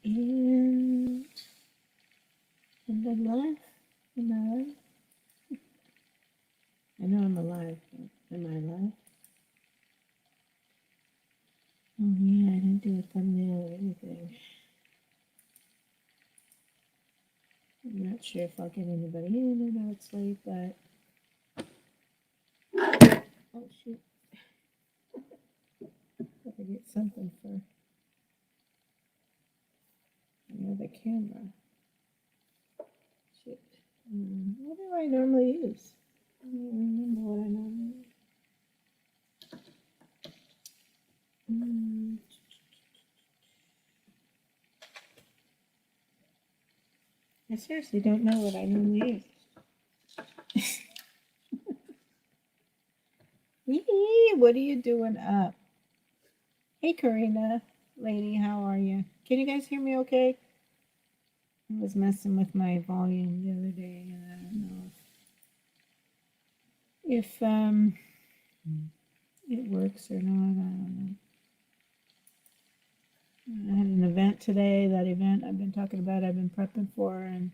And am I live? Am I live? I know I'm alive, but am I alive? Oh yeah, I didn't do a thumbnail or anything. I'm not sure if I'll get anybody in. I know it's late, but oh shoot, gotta get something for the camera. Shit. What do I normally use? I don't remember what I normally use. I seriously don't know what I normally use. What are you doing up? Hey, Karina, lady, how are you? Can you guys hear me okay? I was messing with my volume the other day, and I don't know if it works or not. I don't know. I had an event today. That event I've been talking about, I've been prepping for, and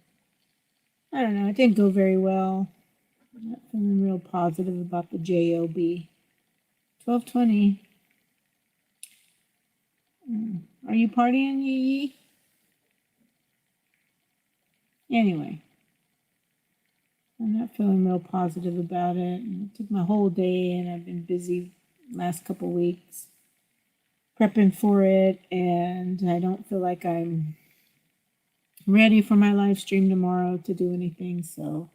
I don't know. It didn't go very well. I'm not feeling real positive about the job. 12:20. Are you partying, Yee? Anyway, I'm not feeling real positive about it. And it took my whole day, and I've been busy last couple weeks prepping for it, and I don't feel like I'm ready for my live stream tomorrow to do anything. So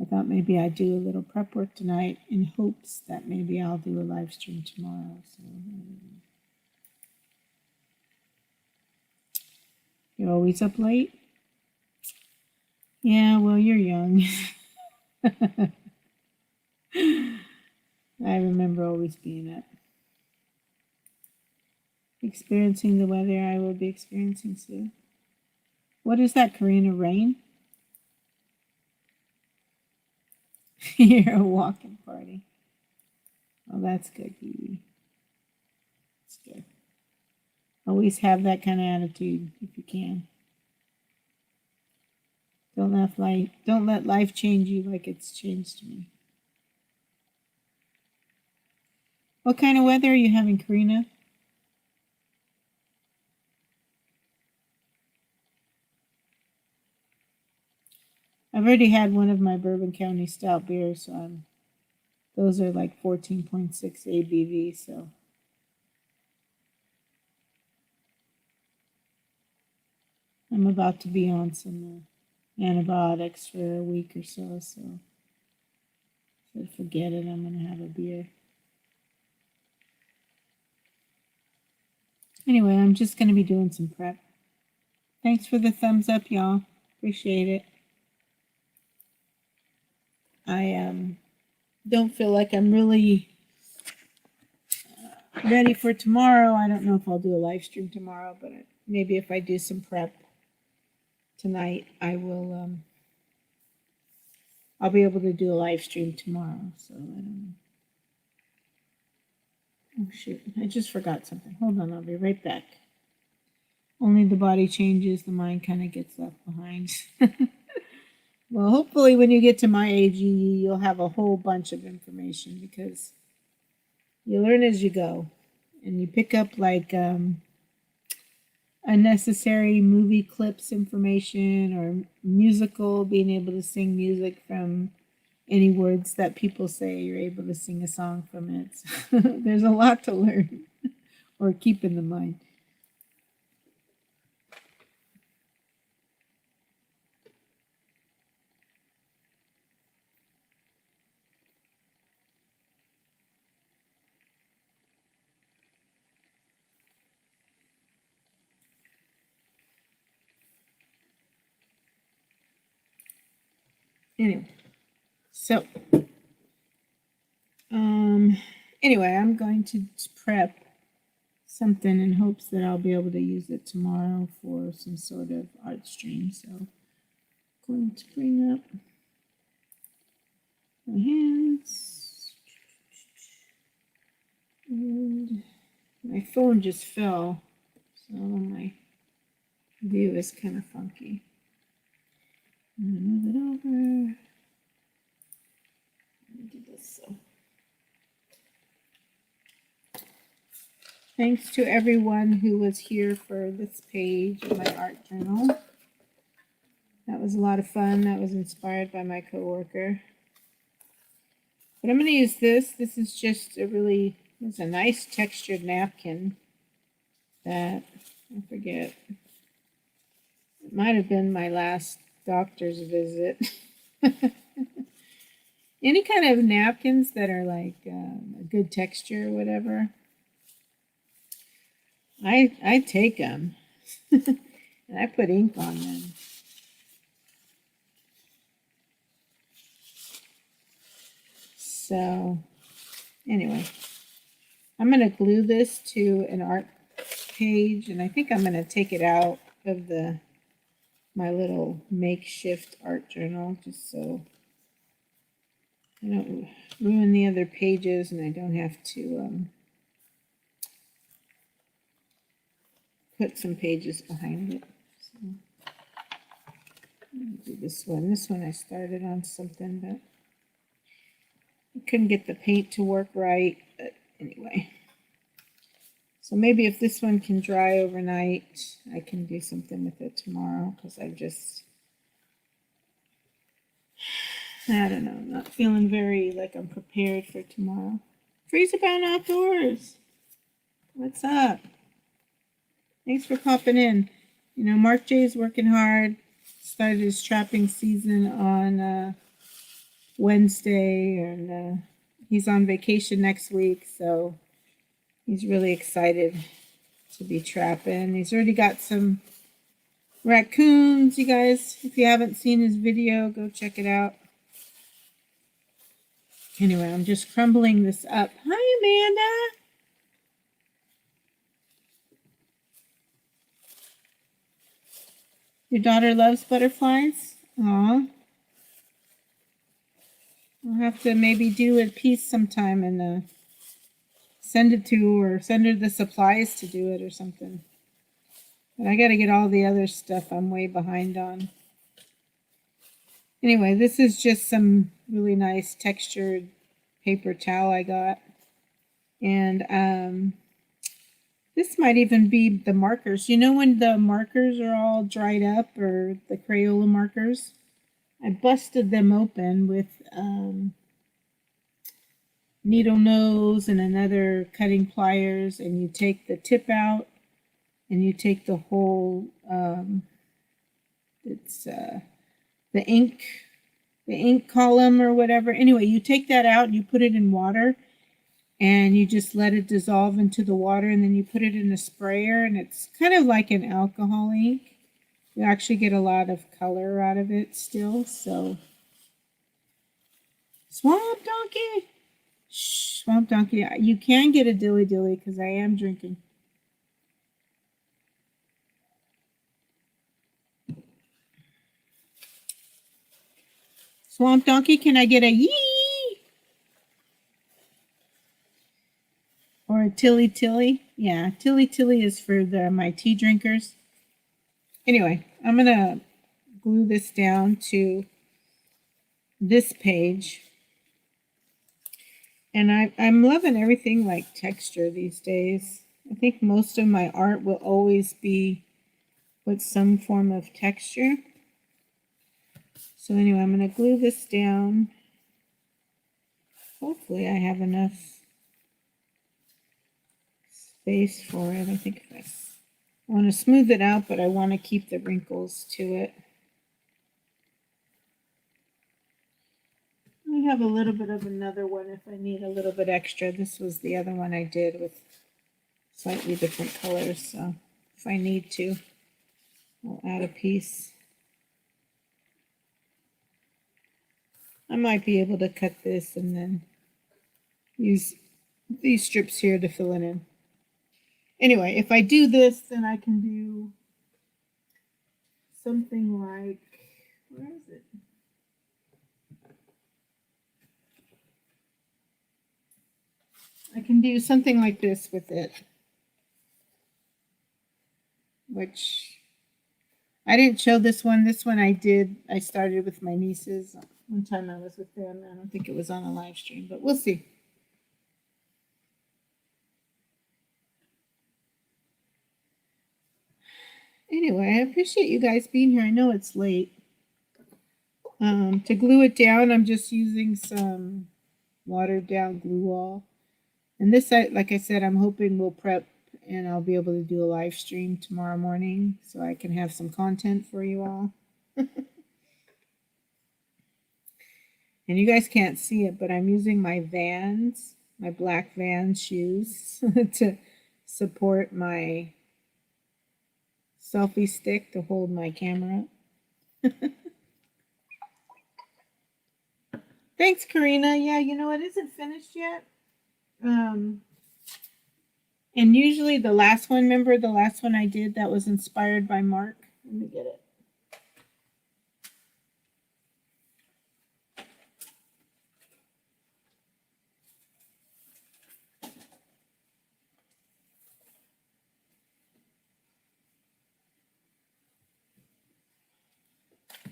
I thought maybe I'd do a little prep work tonight in hopes that maybe I'll do a live stream tomorrow. So you're always up late? Yeah, well, you're young. I remember always being up. Experiencing the weather I will be experiencing soon. What is that, Karina? Rain? You're a walking party. Oh, that's good, Dee. That's good. Always have that kind of attitude if you can. Don't let life change you like it's changed me. What kind of weather are you having, Karina? I've already had one of my Bourbon County stout beers, so those are like 14.6 ABV, so I'm about to be on some antibiotics for a week or so, so forget it, I'm going to have a beer. Anyway, I'm just going to be doing some prep. Thanks for the thumbs up, y'all. Appreciate it. I don't feel like I'm really ready for tomorrow. I don't know if I'll do a live stream tomorrow, but maybe if I do some prep tonight, I will. I'll be able to do a live stream tomorrow. So I don't know. Oh shoot! I just forgot something. Hold on, I'll be right back. Only the body changes, the mind kind of gets left behind. Well, hopefully, when you get to my age, you'll have a whole bunch of information because you learn as you go, and you pick up like unnecessary movie clips information or musical, being able to sing music from any words that people say, you're able to sing a song from it. So there's a lot to learn or keep in the mind. Anyway, so anyway, I'm going to prep something in hopes that I'll be able to use it tomorrow for some sort of art stream. So I'm going to bring up my hands. And my phone just fell, so my view is kind of funky. I'm gonna move it over. Let me do this so. Thanks to everyone who was here for this page of my art journal. That was a lot of fun. That was inspired by my coworker. But I'm going to use this. This is just it's a nice textured napkin that, I forget, it might have been my last doctor's visit. Any kind of napkins that are like a good texture or whatever, I take them and I put ink on them. So anyway, I'm going to glue this to an art page, and I think I'm going to take it out of my little makeshift art journal just so I don't ruin the other pages and I don't have to put some pages behind it. So I'm going to do this one. This one I started on something, but I couldn't get the paint to work right. But anyway. So maybe if this one can dry overnight, I can do something with it tomorrow because I don't know, I'm not feeling very like I'm prepared for tomorrow. Freeze Abound Outdoors. What's up? Thanks for popping in. You know, Mark J is working hard. Started his trapping season on Wednesday, and he's on vacation next week, so he's really excited to be trapping. He's already got some raccoons, you guys. If you haven't seen his video, go check it out. Anyway, I'm just crumbling this up. Hi, Amanda. Your daughter loves butterflies? Aw. I'll have to maybe do a piece sometime and send it to her, or send her the supplies to do it or something. But I got to get all the other stuff I'm way behind on. Anyway, this is just some really nice textured paper towel I got. And this might even be the markers. You know when the markers are all dried up, or the Crayola markers? I busted them open with needle nose and another cutting pliers, and you take the tip out and you take the whole the ink column or whatever. Anyway, you take that out and you put it in water and you just let it dissolve into the water, and then you put it in a sprayer, and it's kind of like an alcohol ink. You actually get a lot of color out of it still. So Swamp Donkey. Shh, Swamp Donkey. You can get a dilly dilly because I am drinking. Swamp Donkey, can I get a yee? Or a tilly tilly? Yeah, tilly tilly is for my tea drinkers. Anyway, I'm going to glue this down to this page. And I'm loving everything like texture these days. I think most of my art will always be with some form of texture. So anyway, I'm going to glue this down. Hopefully I have enough space for it. I think I want to smooth it out, but I want to keep the wrinkles to it. I have a little bit of another one if I need a little bit extra. This was the other one I did with slightly different colors, so if I need to, I'll add a piece. I might be able to cut this and then use these strips here to fill it in. Anyway, if I do this, then I can do something like, where is it? I can do something like this with it, which I didn't show this one. This one I did. I started with my nieces. One time I was with them. I don't think it was on a live stream, but we'll see. Anyway, I appreciate you guys being here. I know it's late. To glue it down, I'm just using some watered down glue wall. And this, like I said, I'm hoping we'll prep and I'll be able to do a live stream tomorrow morning so I can have some content for you all. And you guys can't see it, but I'm using my Vans, my black Vans shoes to support my selfie stick to hold my camera up. Thanks, Karina. Yeah, you know, it isn't finished yet. And usually the last one, remember the last one I did that was inspired by Mark? Let me get it.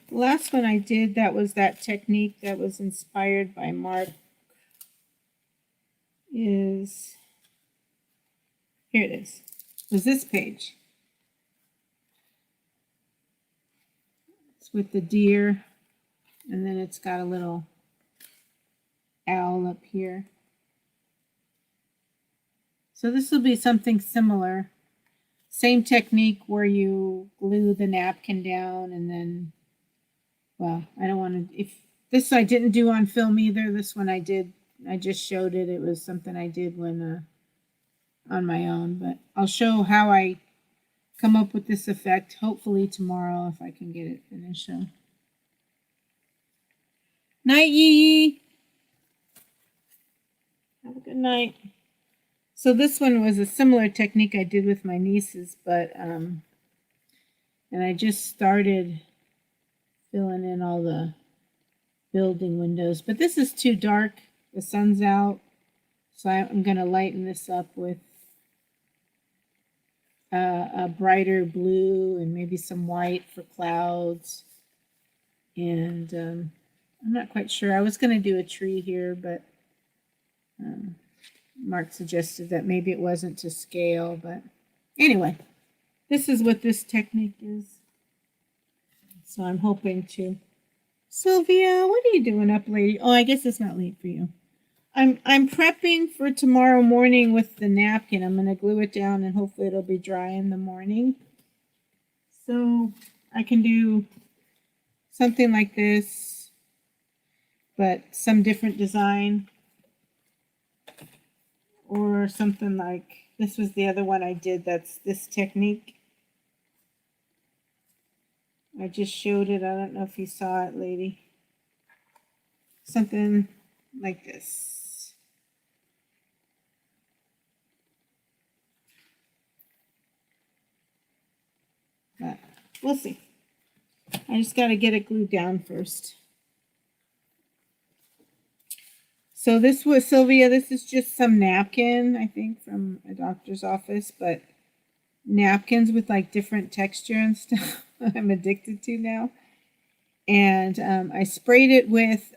The last one I did that was that technique that was inspired by Mark is, here it is. It was this page. It's with the deer, and then it's got a little owl up here. So this will be something similar. Same technique where you glue the napkin down and then, well, I don't want to, if this I didn't do on film either. This one I did, I just showed it. It was something I did when on my own, but I'll show how I come up with this effect hopefully tomorrow if I can get it finished. So. Night, Yee. Have a good night. So this one was a similar technique I did with my nieces, but and I just started filling in all the building windows, but this is too dark. The sun's out, so I'm going to lighten this up with a brighter blue and maybe some white for clouds. And I'm not quite sure. I was going to do a tree here, but Mark suggested that maybe it wasn't to scale. But anyway, this is what this technique is. So I'm hoping to. Sylvia, what are you doing up, lady? Oh, I guess it's not late for you. I'm prepping for tomorrow morning with the napkin. I'm going to glue it down and hopefully it'll be dry in the morning. So I can do something like this, but some different design. Or something like, this was the other one I did, that's this technique. I just showed it. I don't know if you saw it, lady. Something like this. But we'll see. I just got to get it glued down first. So this was, Sylvia, this is just some napkin, I think, from a doctor's office, but napkins with like different texture and stuff I'm addicted to now. And I sprayed it with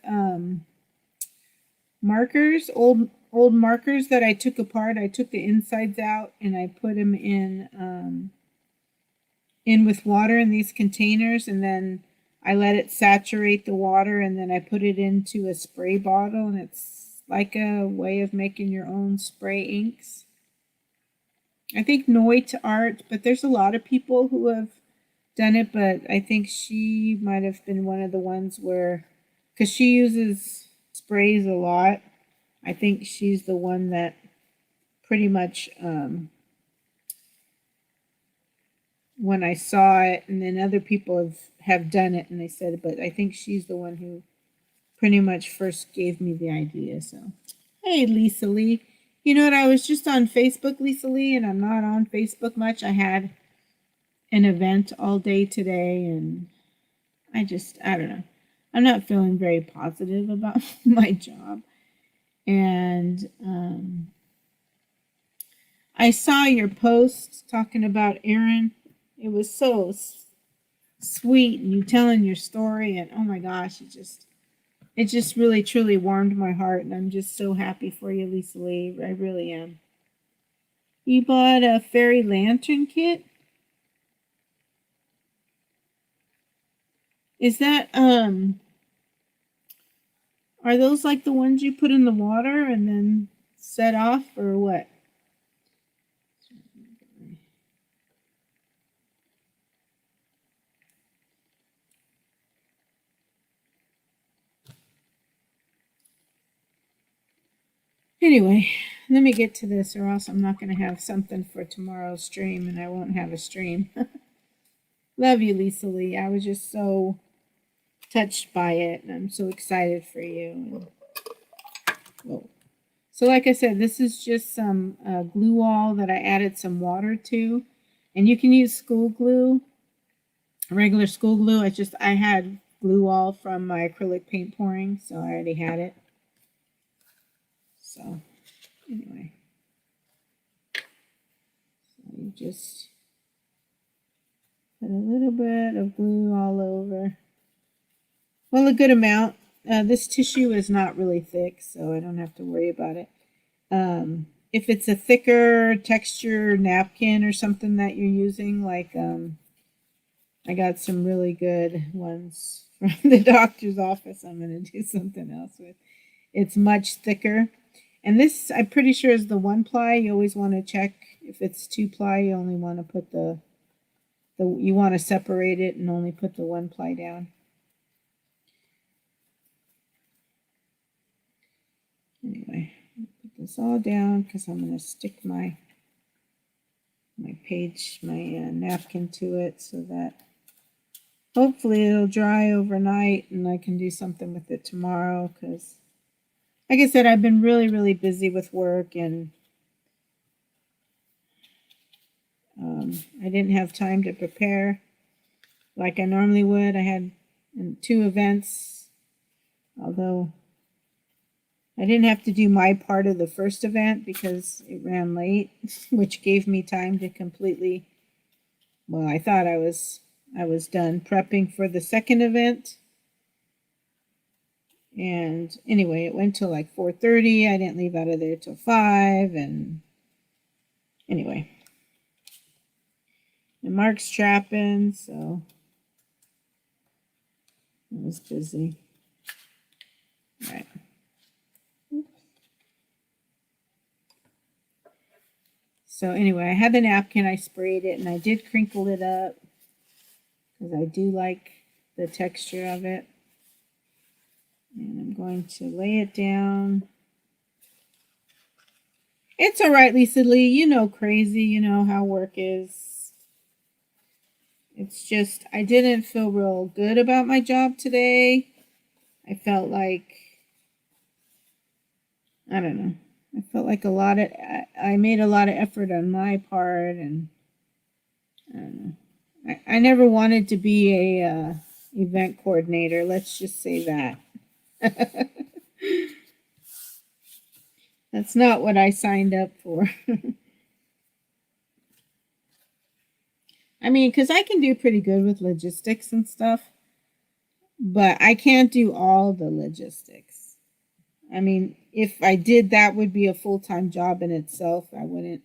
markers, old markers that I took apart. I took the insides out and I put them in with water in these containers, and then I let it saturate the water, and then I put it into a spray bottle, and it's like a way of making your own spray inks. I think Noit Art, but there's a lot of people who have done it, but I think she might have been one of the ones where, because she uses sprays a lot, I think she's the one that pretty much, when I saw it, and then other people have done it, and they said, but I think she's the one who pretty much first gave me the idea. So, hey, Lisa Lee. You know what? I was just on Facebook, Lisa Lee, and I'm not on Facebook much. I had an event all day today, and I don't know. I'm not feeling very positive about my job. And I saw your post talking about Aaron. It was so sweet, and you telling your story, and oh my gosh, it just really truly warmed my heart, and I'm just so happy for you, Lisa Lee. I really am. You bought a fairy lantern kit? Is that are those like the ones you put in the water and then set off, or what? Anyway, let me get to this, or else I'm not going to have something for tomorrow's stream, and I won't have a stream. Love you, Lisa Lee. I was just so touched by it, and I'm so excited for you. Whoa. So like I said, this is just some glue wall that I added some water to, and you can use school glue, regular school glue. I had glue wall from my acrylic paint pouring, so I already had it. So anyway, so you just put a little bit of glue all over. Well, a good amount. This tissue is not really thick, so I don't have to worry about it. If it's a thicker texture napkin or something that you're using, like I got some really good ones from the doctor's office I'm going to do something else with. It's much thicker. And this, I'm pretty sure, is the 1-ply. You always want to check. If it's 2-ply, you only want to put you want to separate it and only put the 1-ply down. Anyway, put this all down because I'm going to stick my napkin to it so that hopefully it'll dry overnight and I can do something with it tomorrow, because like I said, I've been really, really busy with work, and I didn't have time to prepare like I normally would. I had 2 events, although I didn't have to do my part of the first event because it ran late, which gave me time to completely, well, I thought I was done prepping for the second event. And anyway, it went till like 4:30. I didn't leave out of there till 5. And anyway, and Mark's trapping, so I was busy. All right. So anyway, I had the napkin, I sprayed it, and I did crinkle it up because I do like the texture of it. And I'm going to lay it down. It's all right, Lisa Lee. You know, crazy. You know how work is. It's just, I didn't feel real good about my job today. I felt like, I don't know. I felt like I made a lot of effort on my part, and I don't know. I never wanted to be a event coordinator. Let's just say that. That's not what I signed up for. I mean, because I can do pretty good with logistics and stuff, but I can't do all the logistics. I mean, if I did, that would be a full-time job in itself. I wouldn't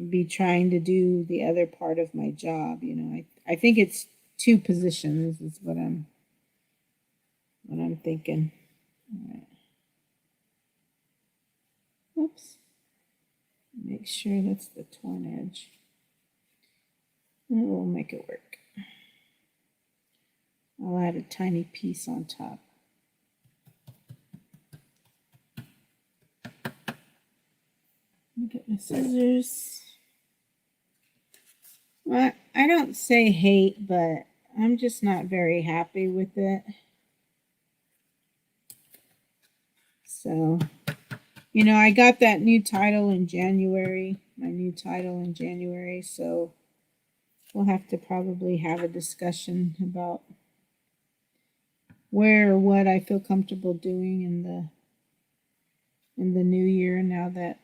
be trying to do the other part of my job. You know, I think it's 2 positions is what I'm thinking. All right. Oops. Make sure that's the torn edge. And we'll make it work. I'll add a tiny piece on top. Get my scissors. Well, I don't say hate, but I'm just not very happy with it. So, you know, I got that new title in January, my new title in January, so we'll have to probably have a discussion about where or what I feel comfortable doing in the new year, now that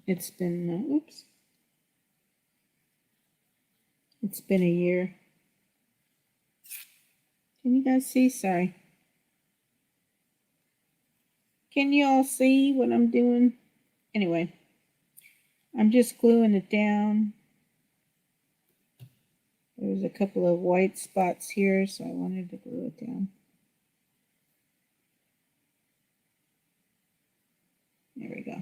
it's been It's been a year. Can you guys see? Sorry. Can you all see what I'm doing? Anyway, I'm just gluing it down. There's a couple of white spots here, so I wanted to glue it down. There we go.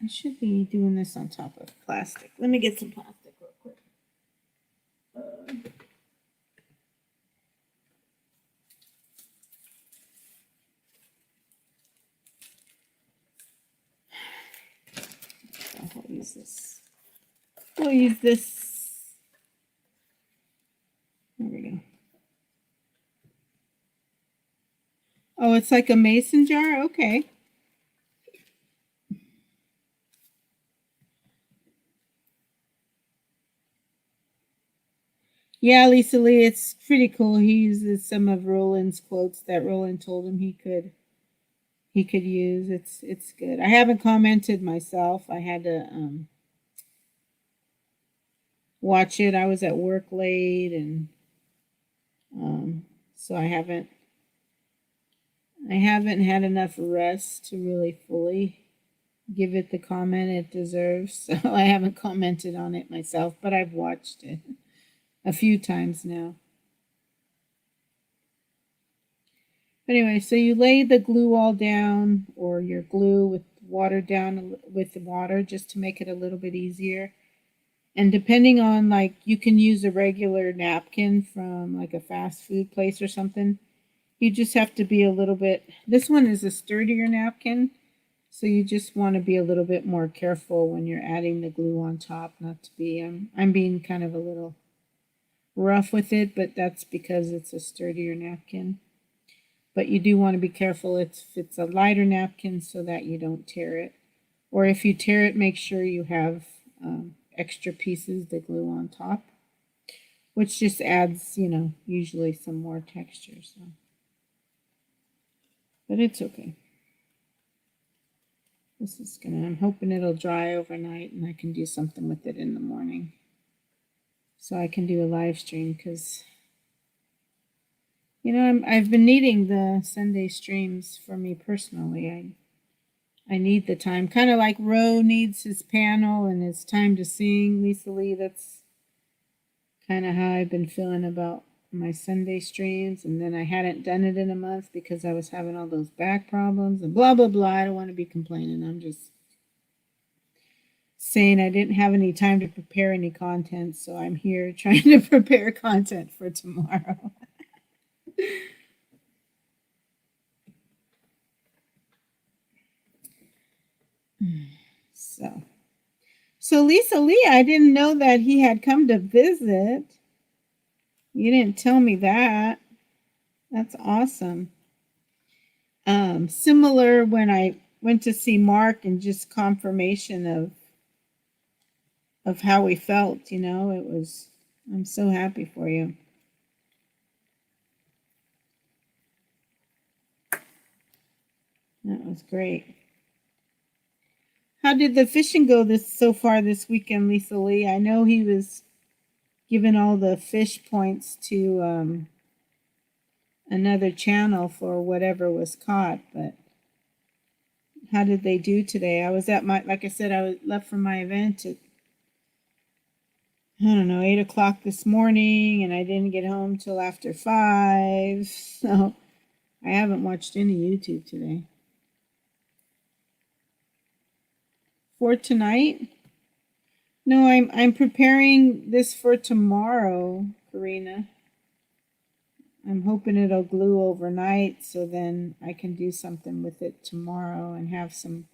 I should be doing this on top of plastic. Let me get some plastic real quick. I'll use this. We'll use this. There we go. Oh, it's like a mason jar? Okay. Yeah, Lisa Lee, it's pretty cool. He uses some of Roland's quotes that Roland told him he could use. It's good. I haven't commented myself. I had to watch it. I was at work late, and so I haven't had enough rest to really fully give it the comment it deserves. So I haven't commented on it myself, but I've watched it a few times now. Anyway, so you lay the glue all down, or your glue with water down with the water, just to make it a little bit easier. And depending on, like, you can use a regular napkin from like a fast food place or something. You just have to be a little bit, this one is a sturdier napkin, so you just want to be a little bit more careful when you're adding the glue on top, not to be, I'm being kind of a little rough with it, but that's because it's a sturdier napkin. But you do want to be careful if it's a lighter napkin so that you don't tear it. Or if you tear it, make sure you have extra pieces to glue on top, which just adds, usually some more texture. So, but it's okay. This is I'm hoping it'll dry overnight and I can do something with it in the morning. So I can do a live stream, because I've been needing the Sunday streams for me personally. I need the time, kind of like Ro needs his panel and his time to sing. Lisa Lee, that's kind of how I've been feeling about my Sunday streams. And then I hadn't done it in a month because I was having all those back problems and blah, blah, blah. I don't want to be complaining. I'm just saying I didn't have any time to prepare any content. So I'm here trying to prepare content for tomorrow. So Lisa Lee, I didn't know that he had come to visit. You didn't tell me that. That's awesome. Similar when I went to see Mark, and just confirmation of how we felt, I'm so happy for you. That was great. How did the fishing go so far this weekend, Lisa Lee? I know he was giving all the fish points to another channel for whatever was caught, but how did they do today? I was at like I said, I left from my event at, I don't know, 8 o'clock this morning, and I didn't get home till after 5, so I haven't watched any YouTube today. For tonight? No, I'm preparing this for tomorrow, Karina. I'm hoping it'll glue overnight, so then I can do something with it tomorrow and have some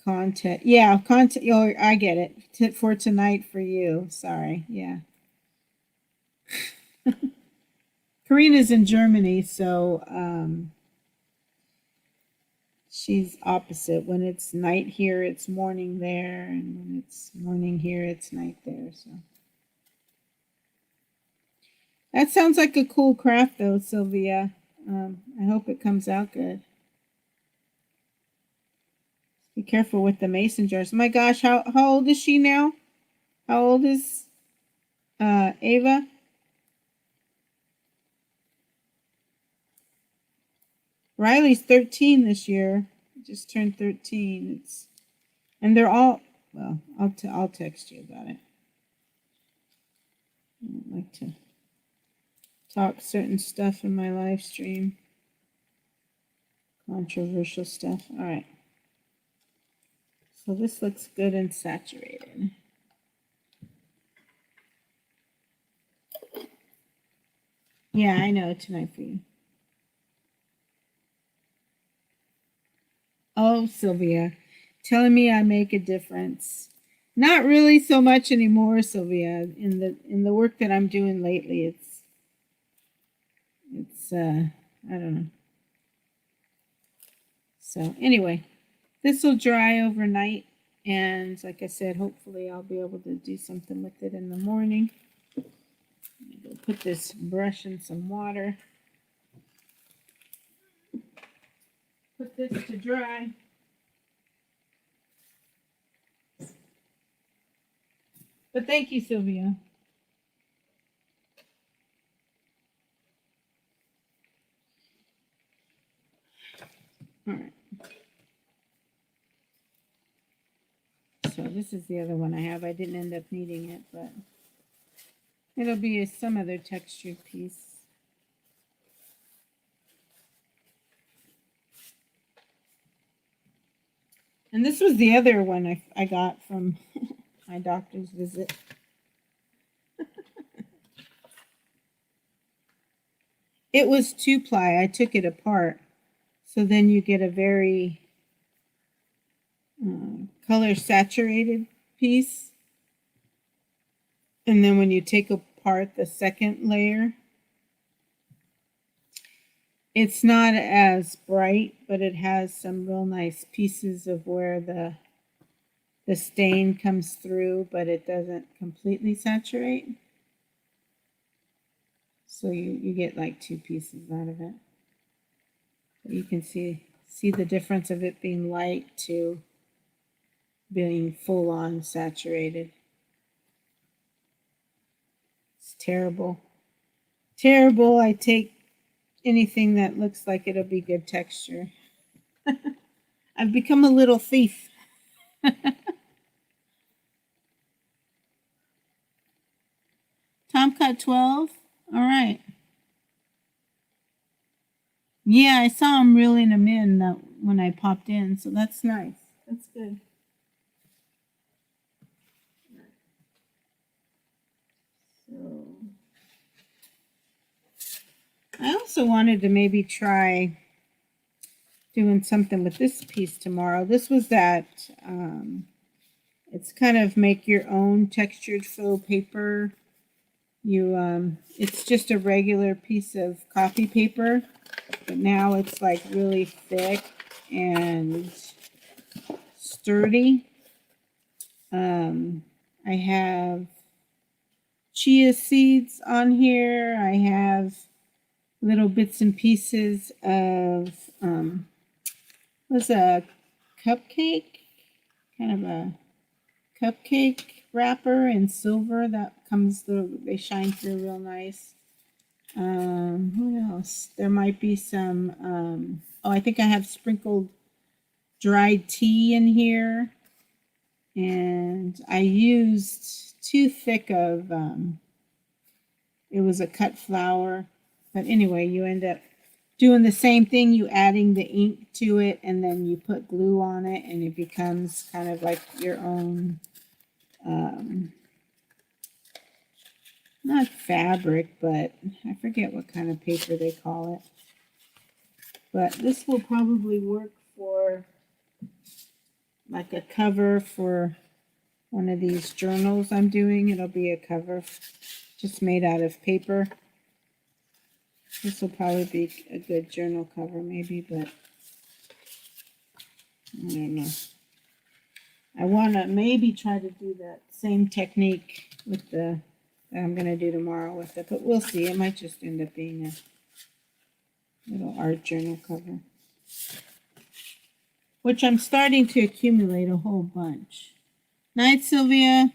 content. Yeah, content. Oh, I get it. For tonight for you. Sorry. Yeah. Karina's in Germany, so she's opposite. When it's night here, it's morning there, and when it's morning here, it's night there. So that sounds like a cool craft, though, Sylvia. I hope it comes out good. Be careful with the mason jars. My gosh, how old is she now? How old is Ava? Riley's 13 this year. Just turned 13. And they're all, well, I'll text you about it. I don't like to talk certain stuff in my live stream. Controversial stuff. All right. So this looks good and saturated. Yeah, I know, tonight for you. Oh, Sylvia, telling me I make a difference. Not really so much anymore, Sylvia. In the work that I'm doing lately, it's I don't know. So anyway, this will dry overnight, and like I said, hopefully I'll be able to do something with it in the morning. Go put this brush in some water. Put this to dry. But thank you, Sylvia. All right. So this is the other one I have. I didn't end up needing it, but it'll be some other textured piece. And this was the other one I got from my doctor's visit. It was 2-ply. I took it apart. So then you get a very color saturated piece. And then when you take apart the second layer, it's not as bright, but it has some real nice pieces of where the stain comes through, but it doesn't completely saturate. So you get like 2 pieces out of it. But you can see the difference of it being light to being full on saturated. It's terrible. Terrible. I take anything that looks like it'll be good texture. I've become a little thief. Tomcat 12. All right. Yeah, I saw him reeling them in when I popped in, so that's nice. That's good. So I also wanted to maybe try doing something with this piece tomorrow. This was that, it's kind of make your own textured faux paper. It's just a regular piece of copy paper, but now it's like really thick and sturdy. I have chia seeds on here. I have little bits and pieces of what's a cupcake, kind of a cupcake wrapper in silver that comes through. They shine through real nice. What else? There might be some. Oh, I think I have sprinkled dried tea in here, and I used too thick of. It was a cut flour, but anyway, you end up doing the same thing. You adding the ink to it, and then you put glue on it, and it becomes kind of like your own. Not fabric, but I forget what kind of paper they call it. But this will probably work for like a cover for one of these journals I'm doing. It'll be a cover just made out of paper. This will probably be a good journal cover maybe, but I don't know. I want to maybe try to do that same technique with the that I'm going to do tomorrow with it, but we'll see. It might just end up being a little art journal cover. which I'm starting to accumulate a whole bunch. Night, Sylvia.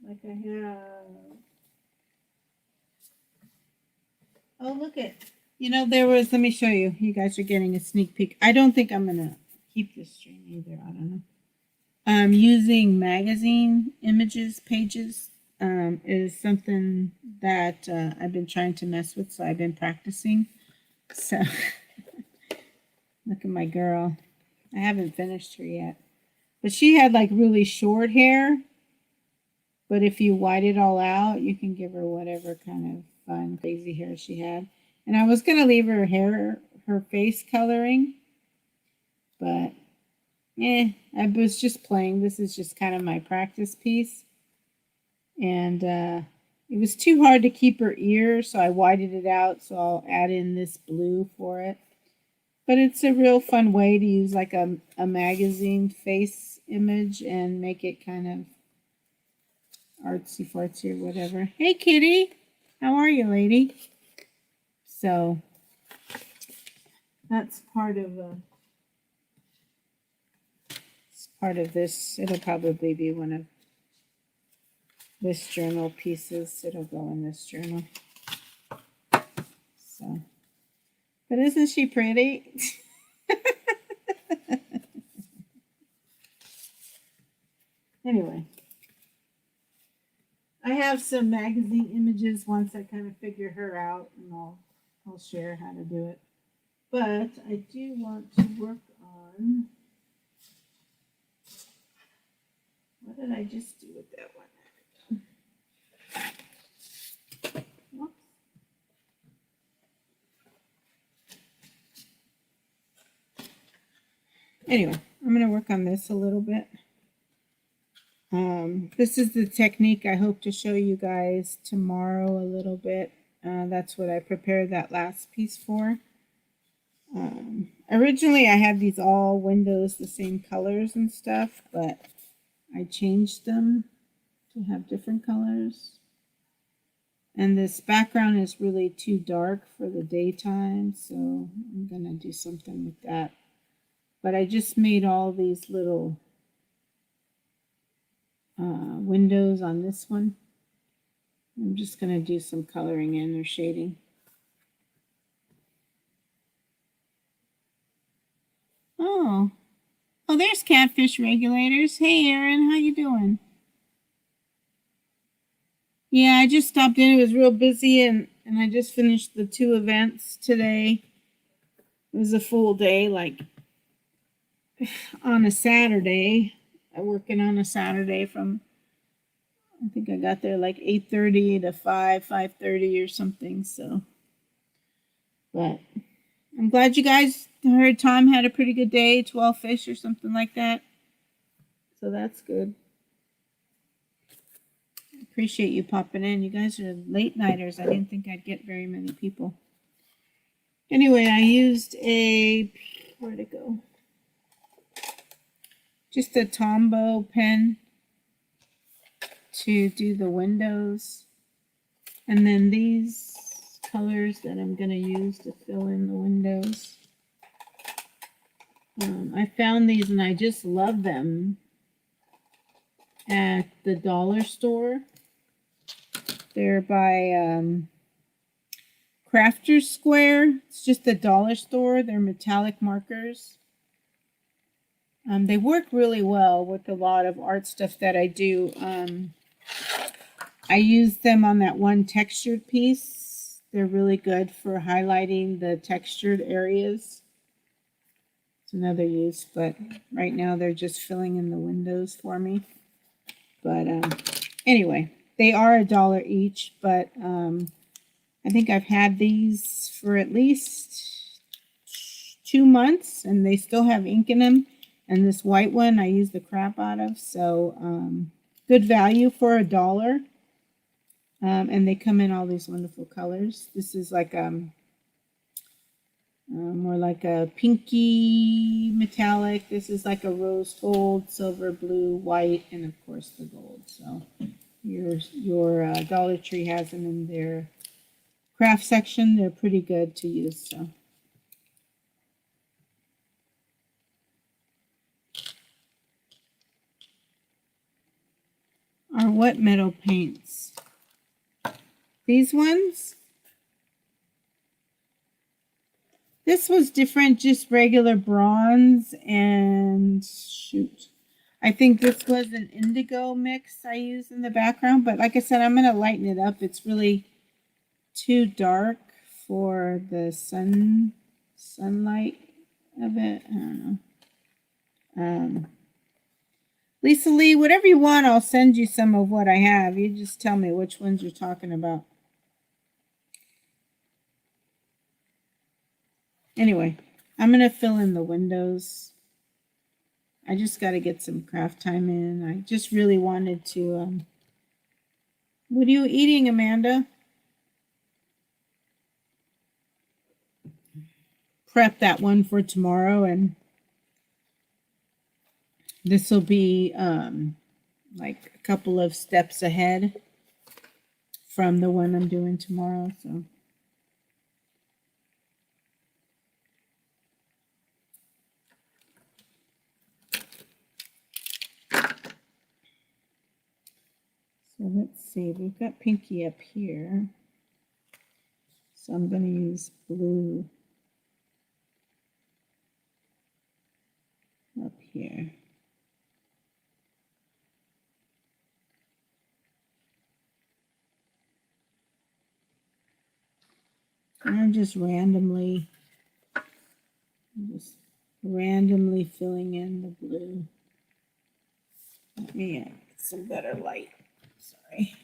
Like I have. Oh, look at. You know, there was, let me show you. You guys are getting a sneak peek. I don't think I'm going to keep this string either. I don't know. Using magazine images, pages, is something that I've been trying to mess with, so I've been practicing. So, look at my girl. I haven't finished her yet. But she had like really short hair. But if you white it all out, you can give her whatever kind of fun, crazy hair she had. And I was going to leave her hair, her face coloring. But I was just playing. This is just kind of my practice piece. And it was too hard to keep her ear, so I whited it out. So I'll add in this blue for it. But it's a real fun way to use like a magazine face image and make it kind of artsy fartsy or whatever. Hey, kitty. How are you, lady? So that's part of this. It'll probably be one of this journal pieces. It'll go in this journal. So, but isn't she pretty? Anyway, I have some magazine images once I kind of figure her out, and I'll share how to do it. But I do want to work on. What did I just do with that one? Whoops. Anyway, I'm going to work on this a little bit. This is the technique I hope to show you guys tomorrow a little bit. That's what I prepared that last piece for. Originally, I had these all windows the same colors and stuff, but I changed them to have different colors. And this background is really too dark for the daytime, so I'm going to do something with that. But I just made all these little windows on this one. I'm just going to do some coloring in or shading. Oh, there's Catfish Regulators. Hey, Erin, how you doing? Yeah, I just stopped in. It was real busy, and I just finished the 2 events today. It was a full day, like on a Saturday. Working on a Saturday from, I think I got there like 8:30 to 5:30 or something. So, but I'm glad you guys heard Tom had a pretty good day, 12 fish or something like that. So that's good. Appreciate you popping in. You guys are late nighters. I didn't think I'd get very many people. Anyway, I used where'd it go? Just a Tombow pen to do the windows. And then these colors that I'm going to use to fill in the windows. I found these and I just love them at the dollar store. They're by Crafter's Square. It's just a dollar store. They're metallic markers. They work really well with a lot of art stuff that I do. I use them on that one textured piece. They're really good for highlighting the textured areas. It's another use, but right now they're just filling in the windows for me. But anyway, they are $1 each, but I think I've had these for at least 2 months, and they still have ink in them. And this white one I use the crap out of, so good value for $1. And they come in all these wonderful colors. This is like more like a pinky metallic. This is like a rose gold, silver, blue, white, and of course the gold. So your Dollar Tree has them in their craft section, they're pretty good to use. So. Are what metal paints? These ones? This was different, just regular bronze and shoot. I think this was an indigo mix I used in the background, but like I said, I'm going to lighten it up. It's really too dark for the sunlight of it. I don't know. Lisa Lee, whatever you want, I'll send you some of what I have. You just tell me which ones you're talking about. Anyway, I'm going to fill in the windows. I just got to get some craft time in. I just really wanted to... What are you eating, Amanda? Prep that one for tomorrow, and this will be like a couple of steps ahead from the one I'm doing tomorrow. So let's see, we've got pinky up here. So I'm going to use blue up here. And I'm just randomly filling in the blue. Let me get some better light. Sorry.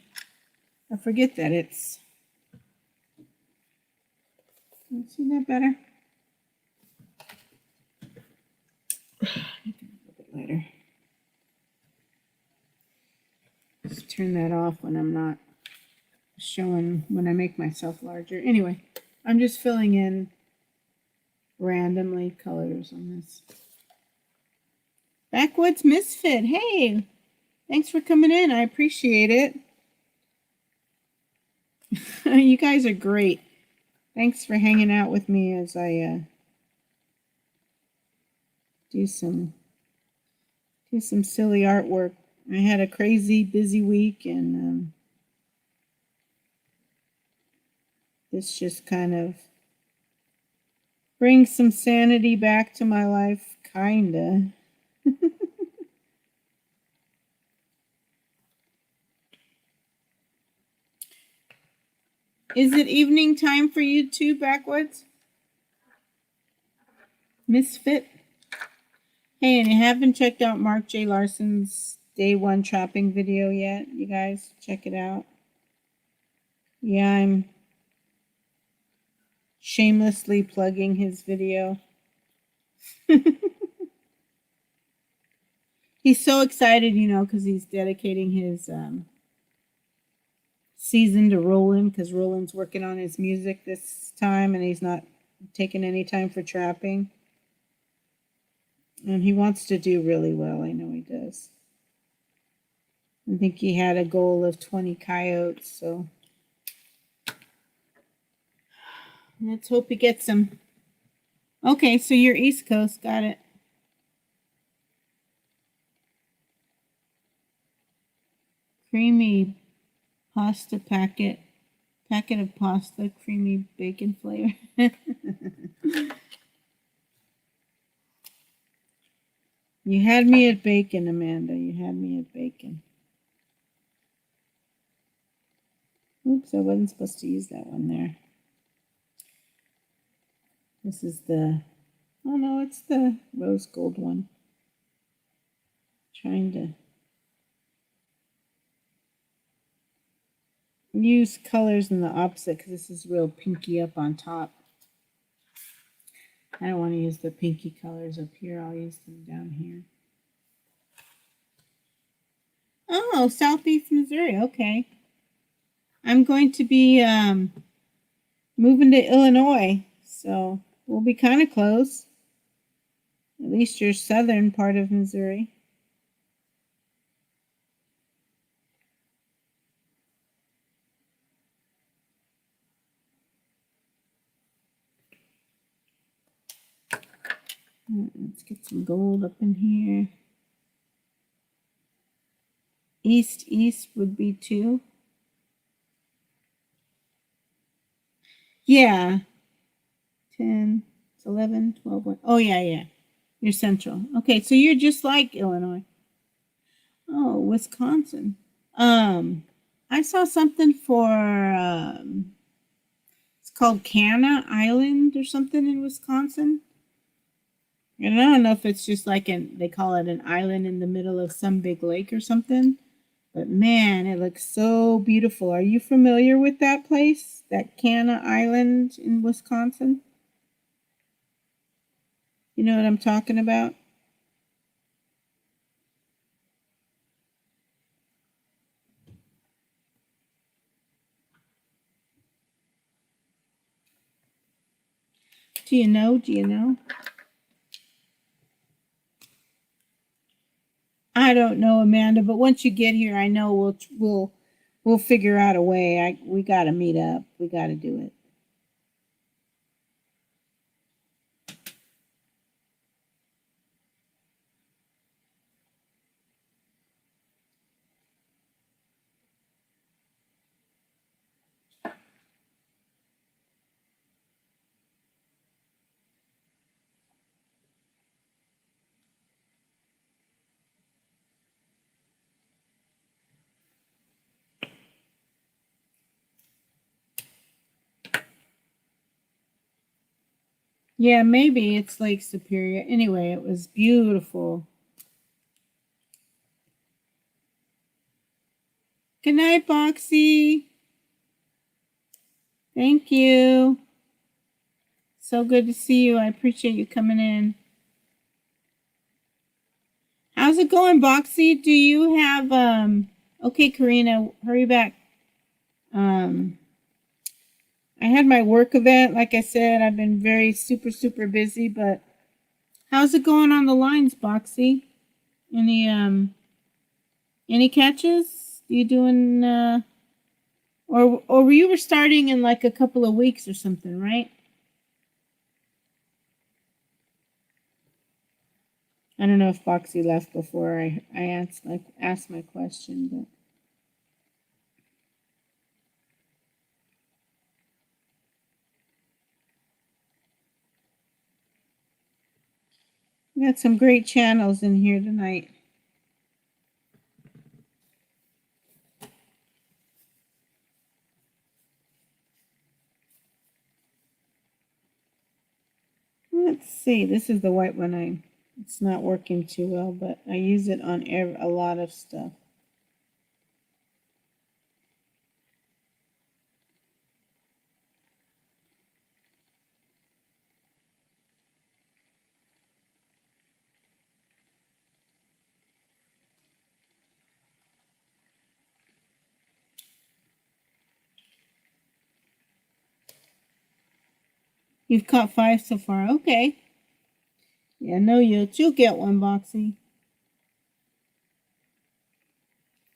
I forget that it's... See that better? A little bit lighter. Just turn that off when I'm not showing, when I make myself larger. Anyway, I'm just filling in randomly colors on this. Backwoods Misfit. Hey, thanks for coming in. I appreciate it. You guys are great. Thanks for hanging out with me as I do some silly artwork. I had a crazy busy week, and this just kind of brings some sanity back to my life, kinda. Is it evening time for you too, Backwoods? Misfit? Hey, and you haven't checked out Mark J. Larson's Day 1 trapping video yet, you guys? Check it out. Yeah, I'm shamelessly plugging his video. He's so excited, you know, because he's dedicating his season to Roland, because Roland's working on his music this time and he's not taking any time for trapping. And he wants to do really well. I know he does. I think he had a goal of 20 coyotes, so let's hope he gets them. Okay, so you're East Coast. Got it. Creamy pasta packet of pasta, creamy bacon flavor. You had me at bacon, Amanda. You had me at bacon. Oops, I wasn't supposed to use that one there. This is the, oh no, it's the rose gold one. Trying to use colors in the opposite because this is real pinky up on top. I don't want to use the pinky colors up here. I'll use them down here. Oh, Southeast Missouri. Okay. I'm going to be moving to Illinois, so we'll be kind of close. At least your southern part of Missouri. Let's get some gold up in here. East would be 2. Yeah. 10, 11, 12. 1. Oh, yeah. You're central. Okay, so you're just like Illinois. Oh, Wisconsin. I saw something for it's called Canna Island or something in Wisconsin. And I don't know if it's just like they call it an island in the middle of some big lake or something. But man, it looks so beautiful. Are you familiar with that place? That Canna Island in Wisconsin? You know what I'm talking about? Do you know? Do you know? I don't know, Amanda, but once you get here, I know we'll figure out a way. We got to meet up. We got to do it. Yeah, maybe it's Lake Superior. Anyway, it was beautiful. Good night, Boxy. Thank you. So good to see you. I appreciate you coming in. How's it going, Boxy? Do you have okay, Karina, hurry back. I had my work event, like I said. I've been very super busy, but how's it going on the lines, Boxy? Any catches? You doing or you were starting in like a couple of weeks or something, right? I don't know if Boxy left before I asked my question, but we got some great channels in here tonight. Let's see. This is the white one. It's not working too well, but I use it on a lot of stuff. You've caught 5 so far. Okay. Yeah, no, you'll get one, Boxy.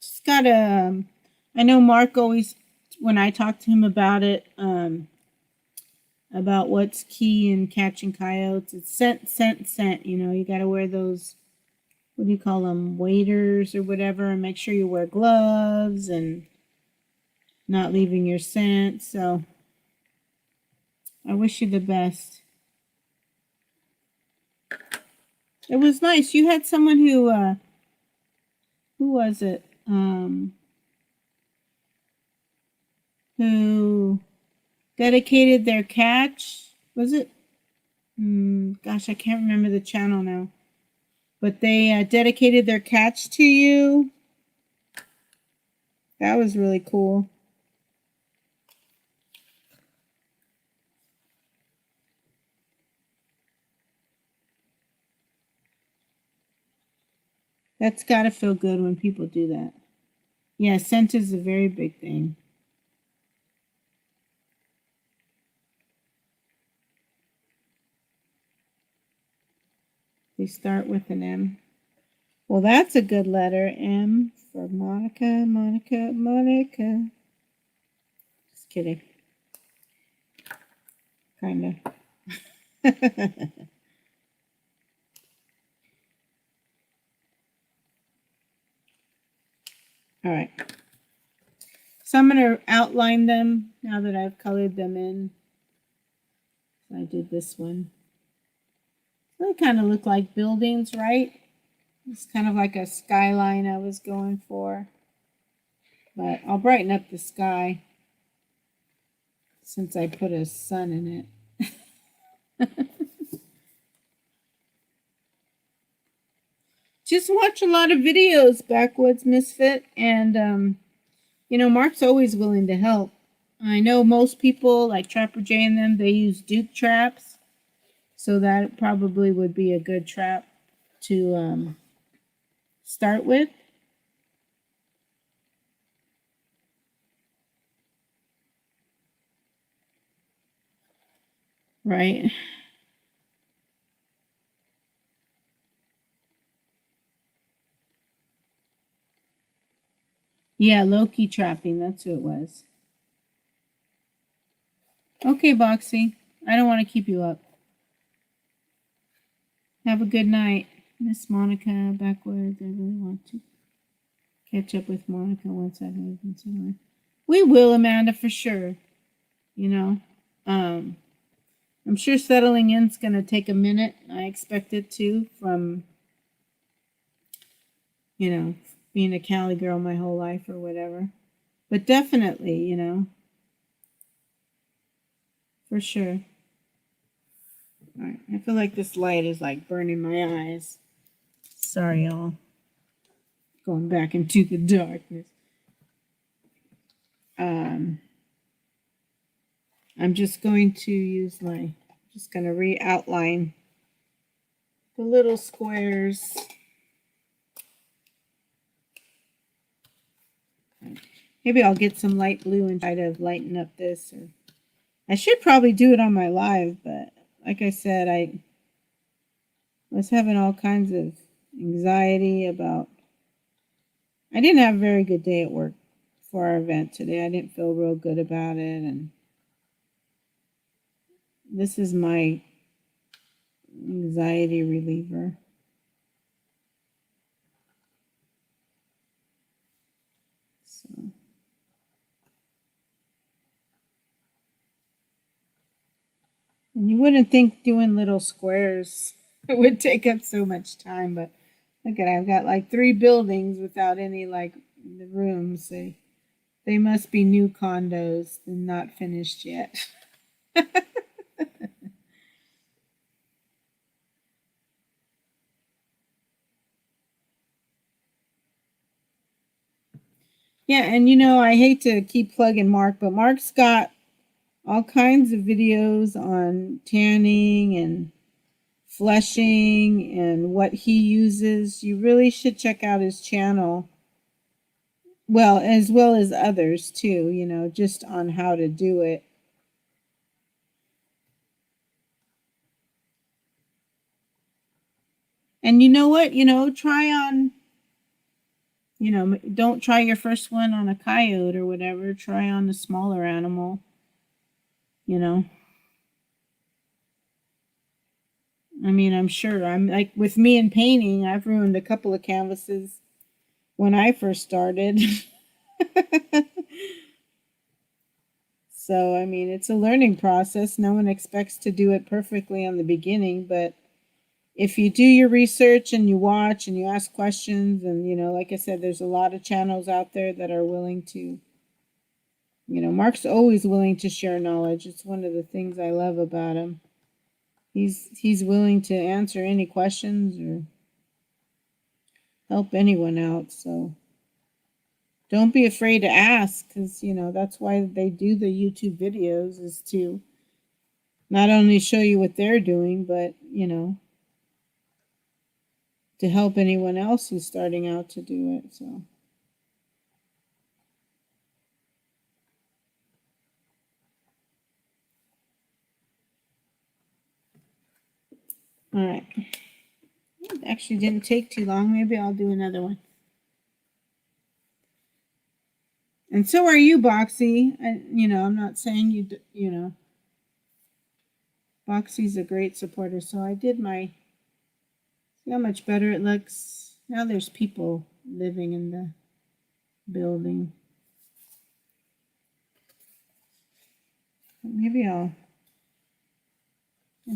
Just gotta. I know Mark always, when I talk to him about it, about what's key in catching coyotes, it's scent. You know, you gotta wear those. What do you call them? Waders or whatever, and make sure you wear gloves and not leaving your scent. So I wish you the best. It was nice. You had someone who was it? Who dedicated their catch? Was it? Gosh, I can't remember the channel now. But they dedicated their catch to you. That was really cool. That's got to feel good when people do that. Yeah, scent is a very big thing. They start with an M. Well, that's a good letter. M for Monica. Just kidding. Kind of. All right. So I'm going to outline them now that I've colored them in. I did this one. They kind of look like buildings, right? It's kind of like a skyline I was going for. But I'll brighten up the sky since I put a sun in it. Just watch a lot of videos, Backwoods Misfit, and you know, Mark's always willing to help. I know most people, like Trapper Jay and them, they use Duke traps, so that probably would be a good trap to start with. Right? Yeah, low-key trapping, that's who it was. Okay, Boxy, I don't want to keep you up. Have a good night. Miss Monica, Backwards, I really want to catch up with Monica once I've moved into her. We will, Amanda, for sure. You know, I'm sure settling in's going to take a minute. I expect it to, from, you know, being a Cali girl my whole life or whatever. But definitely, you know, for sure. All right, I feel like this light is like burning my eyes. Sorry, y'all. Going back into the darkness. I'm just going to use just going to re-outline the little squares. Maybe I'll get some light blue and try to lighten up this. Or I should probably do it on my live, but like I said, I was having all kinds of anxiety about... I didn't have a very good day at work for our event today. I didn't feel real good about it, and this is my anxiety reliever. So and you wouldn't think doing little squares would take up so much time, but look at it, I've got like 3 buildings without any like the rooms. They must be new condos and not finished yet. Yeah, and you know, I hate to keep plugging Mark, but Mark's got all kinds of videos on tanning and fleshing and what he uses. You really should check out his channel. Well, as well as others too, you know, just on how to do it. And you know what? You know, try on, you know, don't try your first one on a coyote or whatever. Try on a smaller animal, you know. I mean, I'm sure. I'm like with me in painting, I've ruined a couple of canvases when I first started. So, I mean, it's a learning process. No one expects to do it perfectly on the beginning, but if you do your research and you watch and you ask questions, and, you know, like I said, there's a lot of channels out there that are willing to, you know, Mark's always willing to share knowledge. It's one of the things I love about him. He's willing to answer any questions or help anyone out. So don't be afraid to ask, because, you know, that's why they do the YouTube videos, is to not only show you what they're doing, but, you know, to help anyone else who's starting out to do it. So all right. It actually didn't take too long. Maybe I'll do another one. And so are you, Boxy. You know, I'm not saying you know, Boxy's a great supporter. So I did my, see how much better it looks. Now there's people living in the building. Maybe I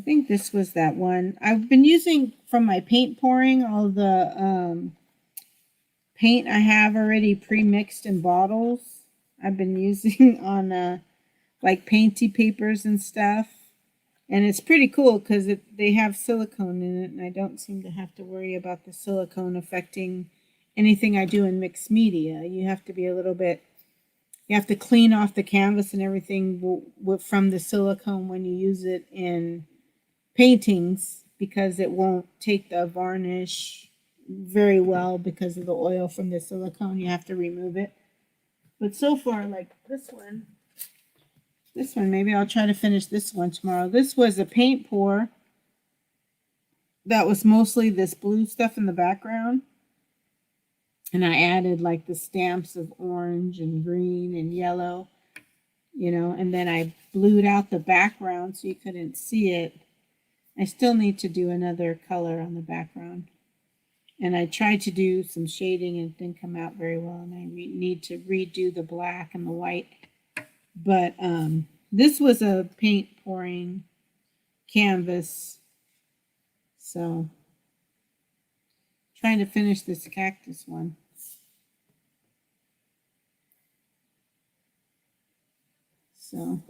think this was that one. I've been using from my paint pouring all the paint I have already pre-mixed in bottles. I've been using on like painty papers and stuff. And it's pretty cool because they have silicone in it, and I don't seem to have to worry about the silicone affecting anything I do in mixed media. You have to be a little bit, you have to clean off the canvas and everything from the silicone when you use it in paintings, because it won't take the varnish very well because of the oil from the silicone. You have to remove it. But so far, like this one, maybe I'll try to finish this one tomorrow. This was a paint pour that was mostly this blue stuff in the background. And I added like the stamps of orange and green and yellow, you know, and then I blued out the background so you couldn't see it. I still need to do another color on the background. And I tried to do some shading and it didn't come out very well. And I need to redo the black and the white. But this was a paint pouring canvas. So trying to finish this cactus one. So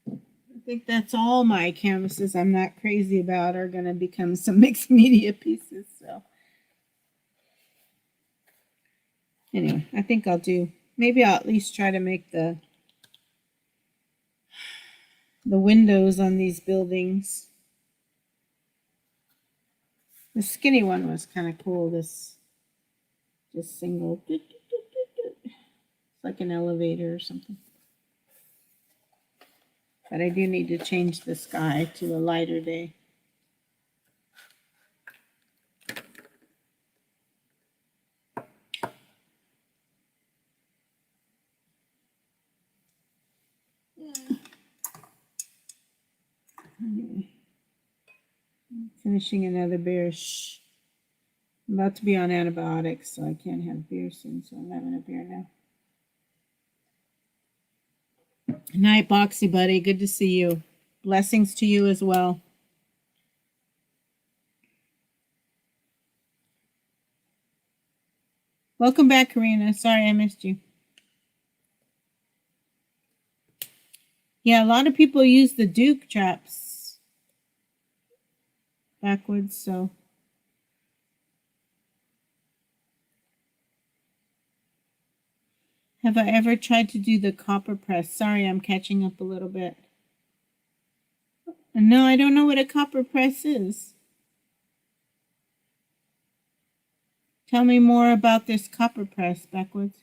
I think that's all my canvases I'm not crazy about are going to become some mixed media pieces. So anyway, I think maybe I'll at least try to make the windows on these buildings. The skinny one was kind of cool. This just single, it's like an elevator or something. But I do need to change the sky to a lighter day. Anyway, finishing another beer. I'm about to be on antibiotics, so I can't have beer soon, so I'm having a beer now. Good night, Boxy Buddy. Good to see you. Blessings to you as well. Welcome back, Karina. Sorry I missed you. Yeah, a lot of people use the Duke traps backwards, so. Have I ever tried to do the copper press? Sorry, I'm catching up a little bit. No, I don't know what a copper press is. Tell me more about this copper press backwards.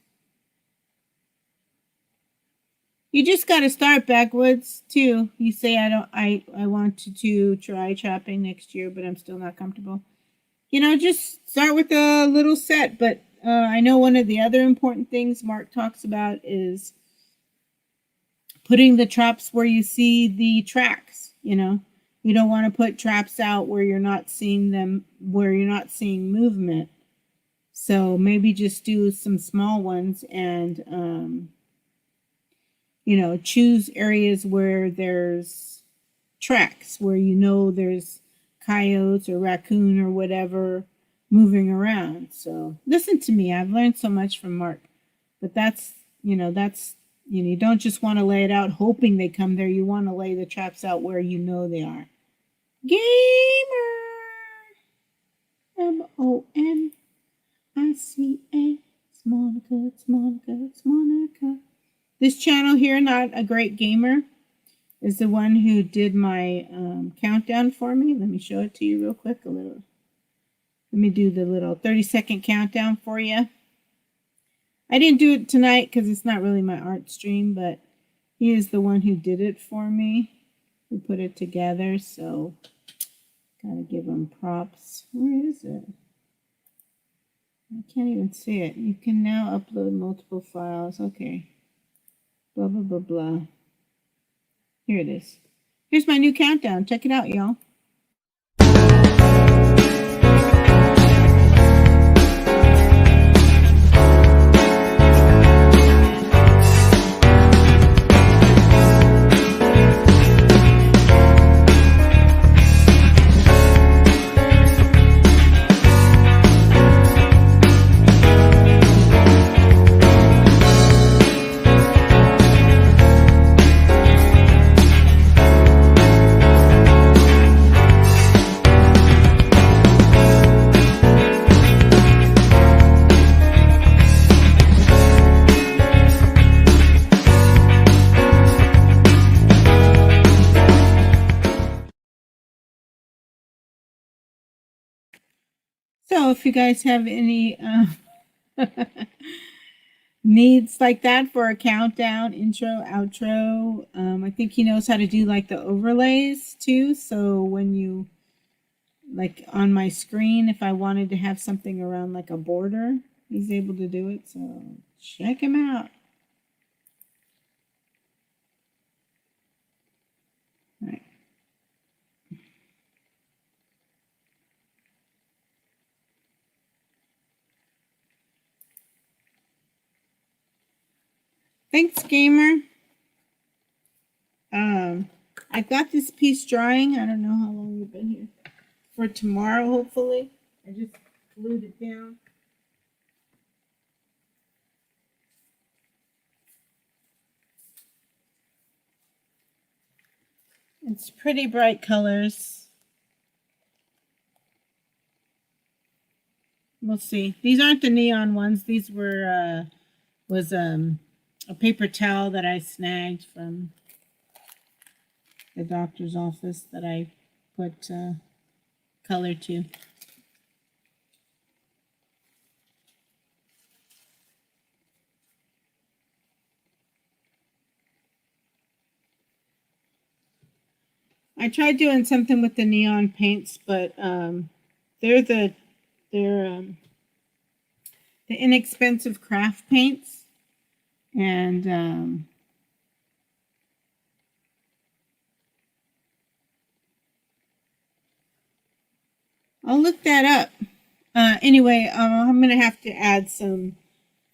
You just got to start backwards too. You say I want to try trapping next year, but I'm still not comfortable. You know, just start with a little set. But I know one of the other important things Mark talks about is putting the traps where you see the tracks. You know, you don't want to put traps out where you're not seeing them, where you're not seeing movement. So maybe just do some small ones and, you know, choose areas where there's tracks, where you know there's coyotes or raccoon or whatever moving around. So listen to me. I've learned so much from Mark. But you don't just want to lay it out hoping they come there. You want to lay the traps out where you know they are. Gamer! MONICA. It's Monica, it's Monica, it's Monica. This channel here, Not a Great Gamer, is the one who did my countdown for me. Let me show it to you real quick. Let me do the little 30-second countdown for you. I didn't do it tonight because it's not really my art stream, but he is the one who did it for me, who put it together, so gotta give him props. Where is it? I can't even see it. You can now upload multiple files. Okay. Blah, blah, blah, blah. Here it is. Here's my new countdown. Check it out, y'all. So if you guys have any needs like that for a countdown, intro, outro, I think he knows how to do like the overlays too. So when you like on my screen, if I wanted to have something around like a border, he's able to do it. So check him out. All right. Thanks, gamer. I've got this piece drying. I don't know how long you've been here. For tomorrow, hopefully. I just glued it down. It's pretty bright colors. We'll see. These aren't the neon ones. These were was a paper towel that I snagged from the doctor's office that I put color to. I tried doing something with the neon paints, but they're the inexpensive craft paints, and I'll look that up. Anyway, I'm gonna have to add some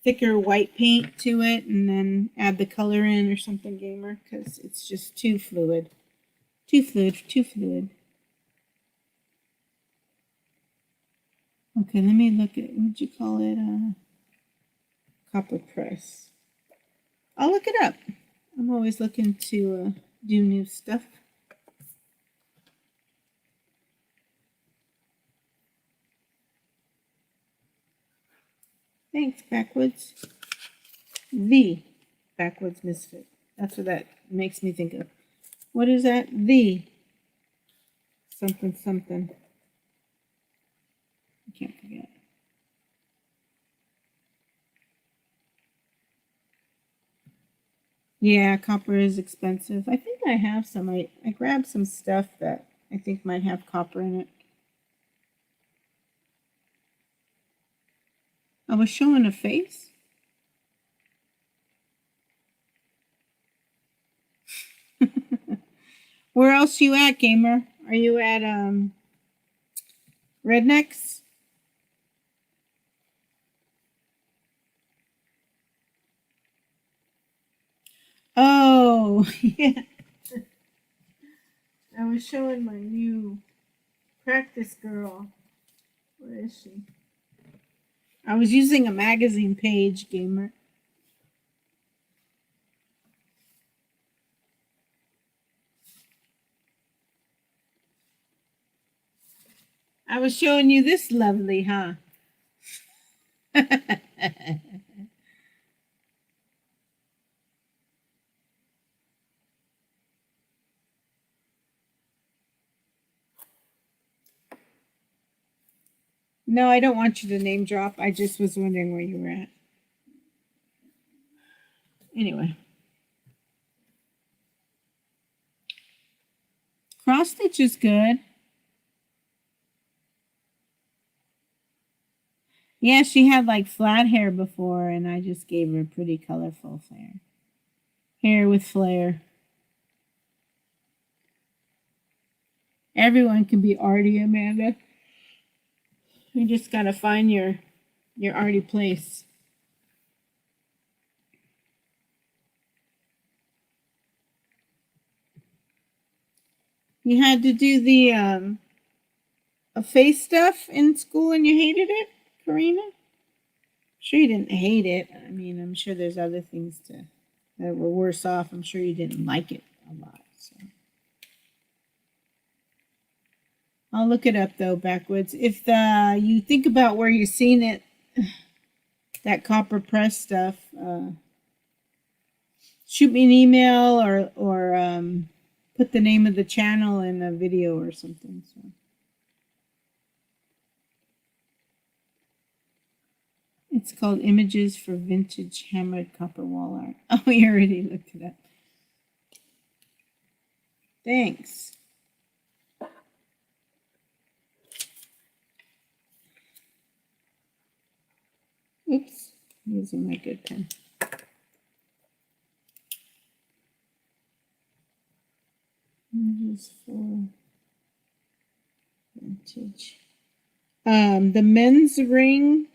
thicker white paint to it, and then add the color in or something, gamer, because it's just too fluid. Too fluid. Okay, let me look at, what'd you call it? Copper press. I'll look it up. I'm always looking to do new stuff. Thanks, Backwoods. The Backwoods Misfit. That's what that makes me think of. What is that? The something. I can't forget. Yeah, copper is expensive. I think I have some. I grabbed some stuff that I think might have copper in it. I was showing a face. Where else you at, gamer? Are you at Rednecks? Oh, yeah. I was showing my new practice girl. Where is she? I was using a magazine page, gamer. I was showing you this lovely, huh? No, I don't want you to name drop. I just was wondering where you were at. Anyway. Cross stitch is good. Yeah, she had like flat hair before, and I just gave her pretty colorful hair. Hair with flair. Everyone can be arty, Amanda. You just gotta find your arty place. You had to do the face stuff in school and you hated it, Karina? Sure you didn't hate it. I mean, I'm sure there's other things that were worse off. I'm sure you didn't like it a lot. So I'll look it up though, Backwoods. If you think about where you've seen it, that copper press stuff, shoot me an email or put the name of the channel in a video or something. So It's called Images for Vintage Hammered Copper Wall Art. Oh, we already looked it up. Thanks. Oops, I'm using my good pen. Images for vintage. The men's ring.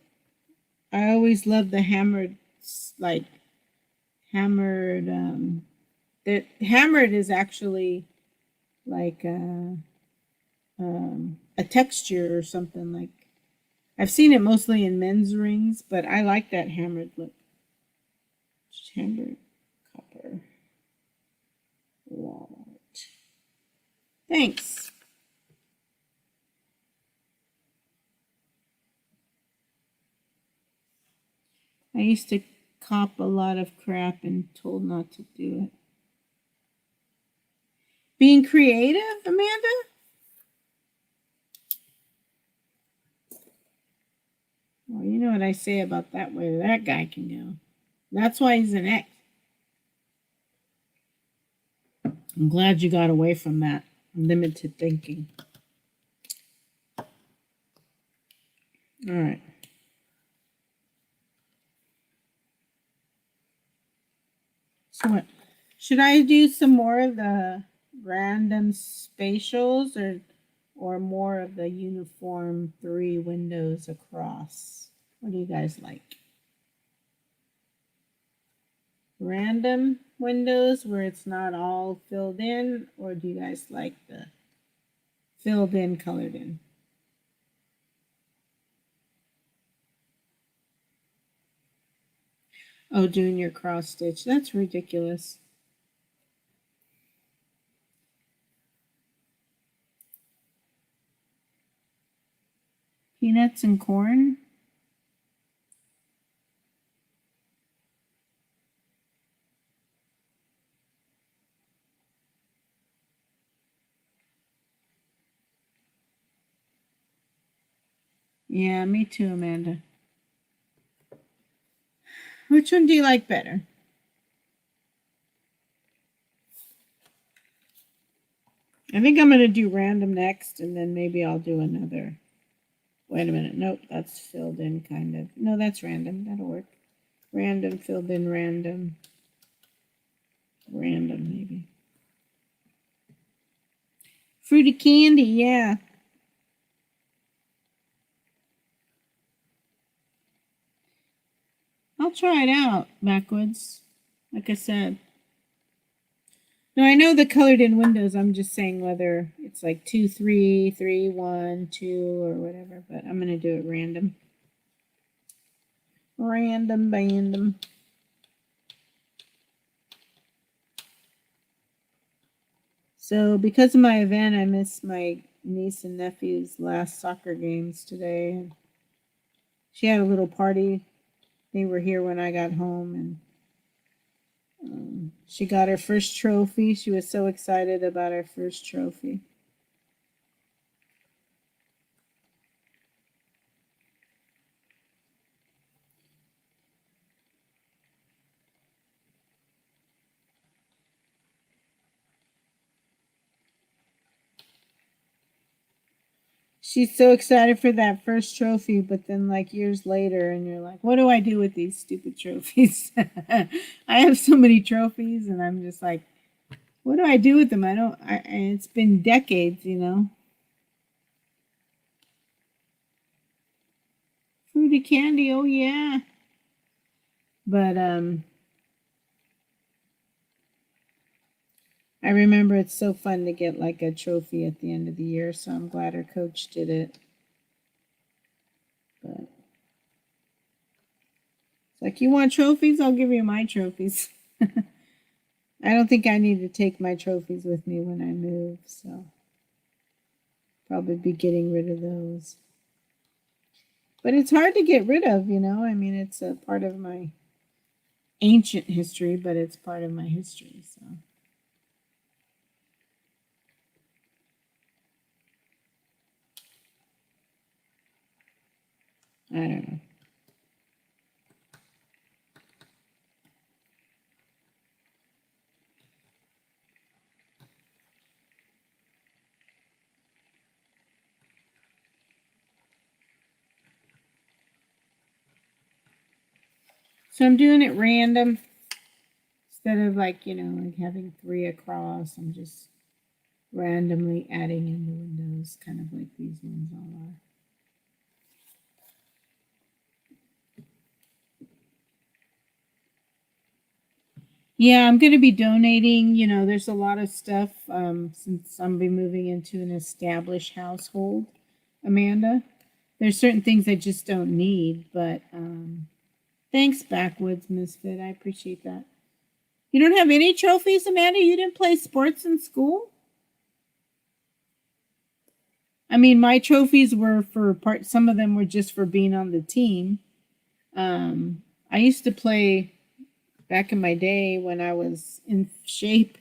I always love the hammered, like hammered. The hammered is actually like a texture or something like. I've seen it mostly in men's rings, but I like that hammered look. Hammered copper wall art. Thanks. I used to cop a lot of crap and told not to do it. Being creative, Amanda? Well, you know what I say about that, where that guy can go. That's why he's an X. I'm glad you got away from that limited thinking. All right. So what? Should I do some more of the random spatials or more of the uniform 3 windows across? What do you guys like? Random windows where it's not all filled in, or do you guys like the filled in, colored in? Oh, doing your cross stitch. That's ridiculous. Peanuts and corn? Yeah, me too, Amanda. Which one do you like better? I think I'm going to do random next, and then maybe I'll do another. Wait a minute. Nope, that's filled in kind of. No, that's random. That'll work. Random, filled in, random. Random, maybe. Fruity candy, yeah. I'll try it out backwards, like I said. No, I know the colored in windows. I'm just saying whether it's like 2, 3, 3, 1, 2, or whatever, but I'm going to do it random. Random, bandom. So because of my event, I missed my niece and nephew's last soccer games today. She had a little party. They were here when I got home, and she got her first trophy. She was so excited about her first trophy. She's so excited for that first trophy, but then like years later, and you're like, what do I do with these stupid trophies? I have so many trophies, and I'm just like, what do I do with them? It's been decades, you know. Fruity candy, oh yeah. But I remember it's so fun to get like a trophy at the end of the year, so I'm glad her coach did it. But it's like, you want trophies? I'll give you my trophies. I don't think I need to take my trophies with me when I move, so probably be getting rid of those. But it's hard to get rid of, you know. I mean, it's a part of my ancient history, but it's part of my history, so. I don't know. So I'm doing it random instead of like, like having three across. I'm just randomly adding in the windows, kind of like these ones all are. Yeah, I'm going to be donating. There's a lot of stuff since I'm be moving into an established household, Amanda. There's certain things I just don't need, but thanks, Backwoods Misfit. I appreciate that. You don't have any trophies, Amanda? You didn't play sports in school? I mean, my trophies were for some of them were just for being on the team. I used to play back in my day when I was in shape.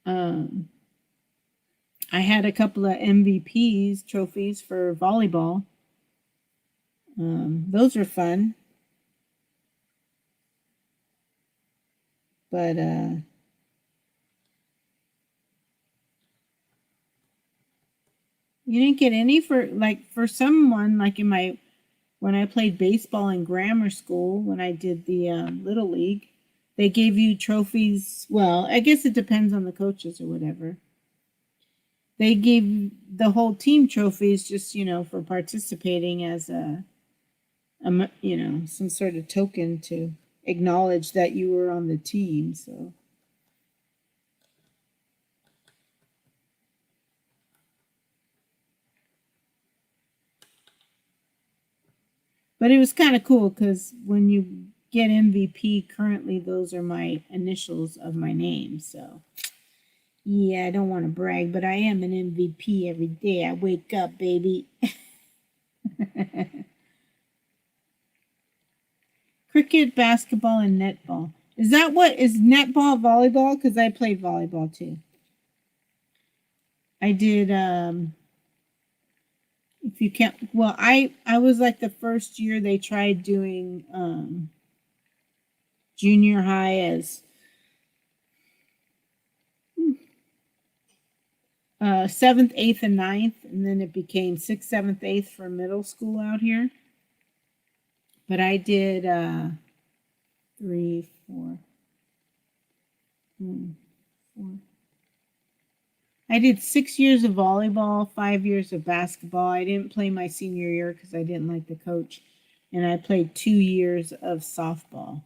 Um, I had a couple of MVPs trophies for volleyball. Those are fun. But you didn't get any for someone like in my when I played baseball in grammar school when I did the little league. They gave you trophies. Well, I guess it depends on the coaches or whatever. They gave the whole team trophies just for participating as some sort of token to acknowledge that you were on the team. So but it was kind of cool because when you get MVP currently, those are my initials of my name. So yeah, I don't want to brag, but I am an MVP every day. I wake up, baby. Cricket, basketball, and netball. Is that what is netball, volleyball? Because I played volleyball too. I did. If you can't, well, I was like the first year they tried doing junior high as seventh, eighth, and ninth, and then it became sixth, seventh, eighth for middle school out here. But I did three, four, four. I did 6 years of volleyball, 5 years of basketball. I didn't play my senior year because I didn't like the coach, and I played 2 years of softball.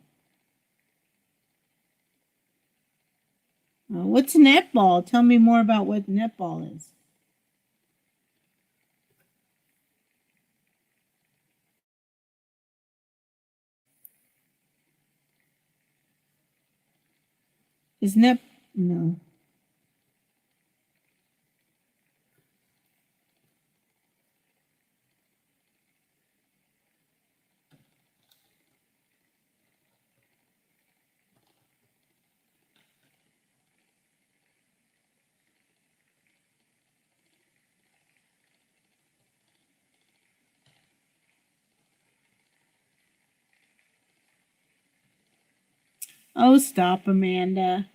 What's netball? Tell me more about what netball is. Is net no? Oh, stop, Amanda.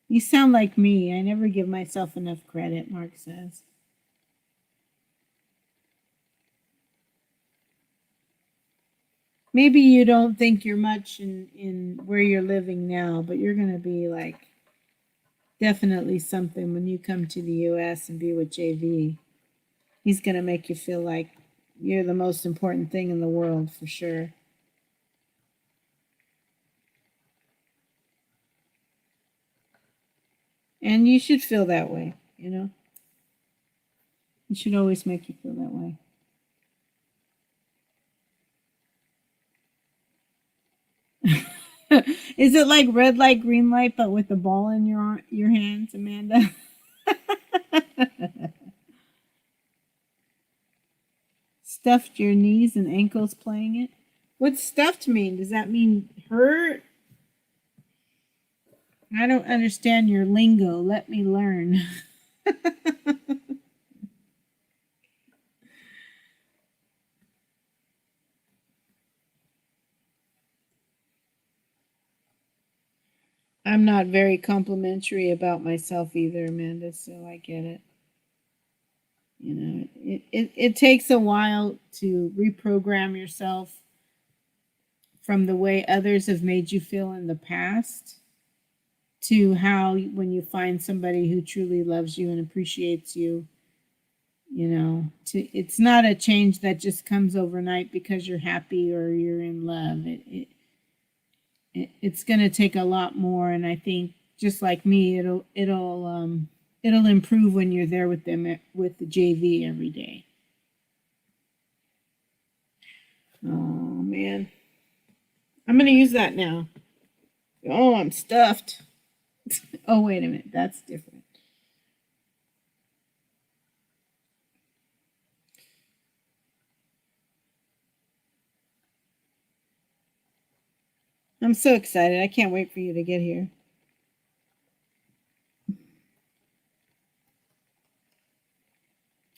You sound like me. I never give myself enough credit, Mark says. Maybe you don't think you're much in where you're living now, but you're going to be like definitely something when you come to the US and be with JV. He's going to make you feel like you're the most important thing in the world for sure. And you should feel that way. It should always make you feel that way. Is it like red light, green light, but with the ball in your hands, Amanda? Stuffed your knees and ankles playing it? What's stuffed mean? Does that mean hurt? I don't understand your lingo. Let me learn. I'm not very complimentary about myself either, Amanda, so I get it. It takes a while to reprogram yourself from the way others have made you feel in the past to how when you find somebody who truly loves you and appreciates you, it's not a change that just comes overnight because you're happy or you're in love. It's going to take a lot more, and I think just like me, it'll improve when you're there with them with the JV every day. Oh man, I'm going to use that now. Oh, I'm stuffed. Oh, wait a minute, that's different. I'm so excited. I can't wait for you to get here.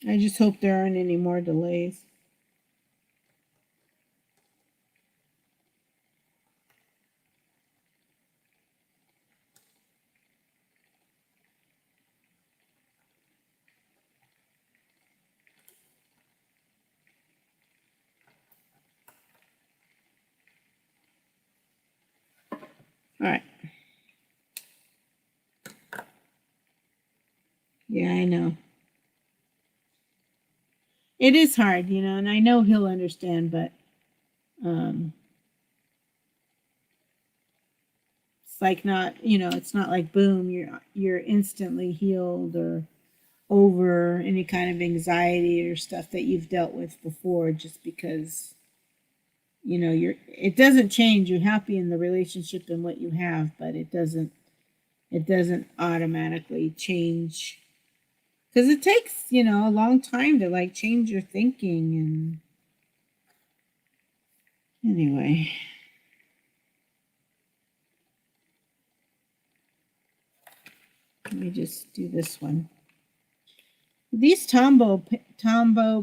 I just hope there aren't any more delays. All right. Yeah, I know. It is hard, and I know he'll understand, but it's like not, it's not like boom, you're instantly healed or over any kind of anxiety or stuff that you've dealt with before just because it doesn't change. You're happy in the relationship and what you have, but it doesn't automatically change because it takes a long time to like change your thinking. And anyway, let me just do this one. These Tombow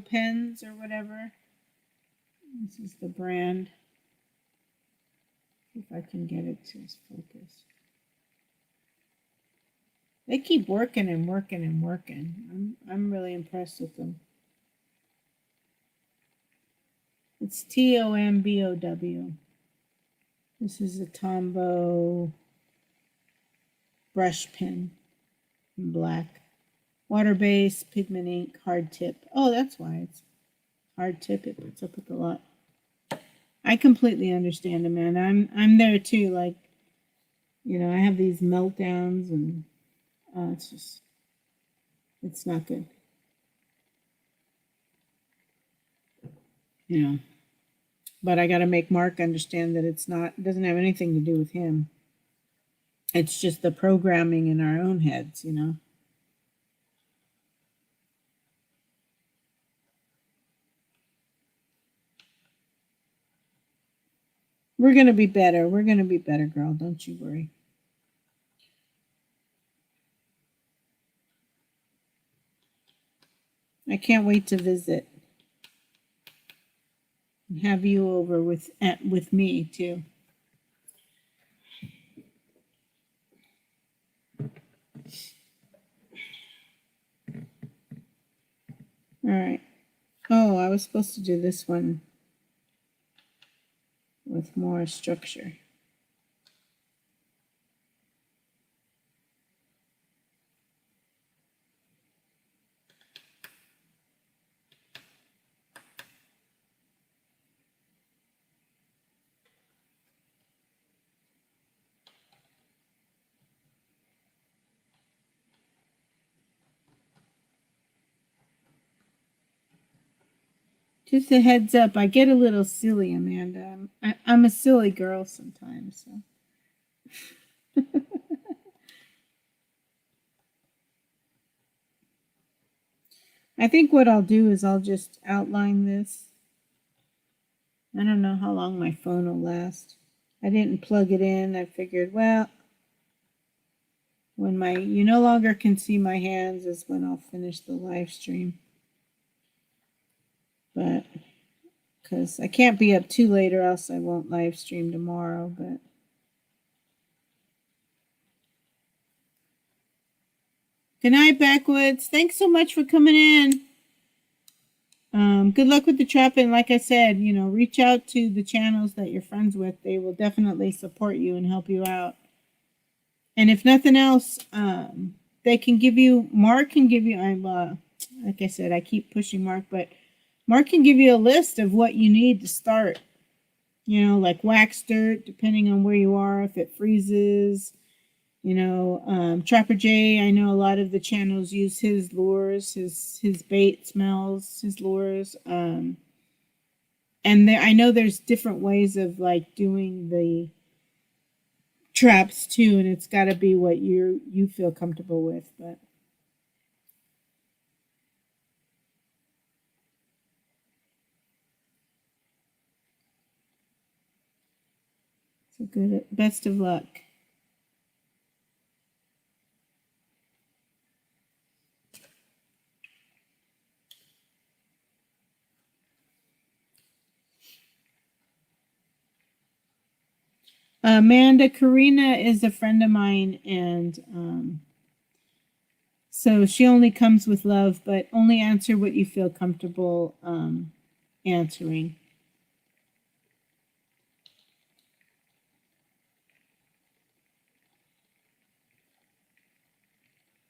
pens or whatever, this is the brand. See if I can get it to focus. They keep working and working and working. I'm really impressed with them. It's Tombow. This is a Tombow brush pen in black. Water-based, pigment ink, hard tip. Oh, that's why it's hard tip. It puts up with a lot. I completely understand, Amanda. I'm there too. Like, I have these meltdowns, and it's not good. But I got to make Mark understand that it doesn't have anything to do with him. It's just the programming in our own heads, We're going to be better. We're going to be better, girl. Don't you worry. I can't wait to visit and have you over with me too. All right. Oh, I was supposed to do this one with more structure. Just a heads up, I get a little silly, Amanda. I'm a silly girl sometimes. So. I think what I'll do is I'll just outline this. I don't know how long my phone will last. I didn't plug it in. I figured, well, when you no longer can see my hands is when I'll finish the live stream. But because I can't be up too late or else I won't live stream tomorrow. But good night, Backwoods. Thanks so much for coming in. Good luck with the trap. And like I said, reach out to the channels that you're friends with. They will definitely support you and help you out. And if nothing else, they can give you, Mark can give you, like I said, I keep pushing Mark, but Mark can give you a list of what you need to start. Like wax dirt, depending on where you are, if it freezes. Trapper J, I know a lot of the channels use his lures, his bait smells, his lures. And I know there's different ways of like doing the traps too, and it's got to be what you feel comfortable with. But so good. Best of luck. Amanda Karina is a friend of mine, and so she only comes with love, but only answer what you feel comfortable answering.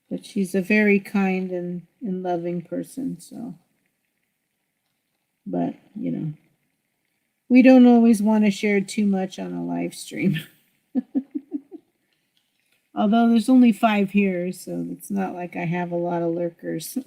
But she's a very kind and loving person, so. But, we don't always want to share too much on a live stream. Although there's only 5 here, so it's not like I have a lot of lurkers.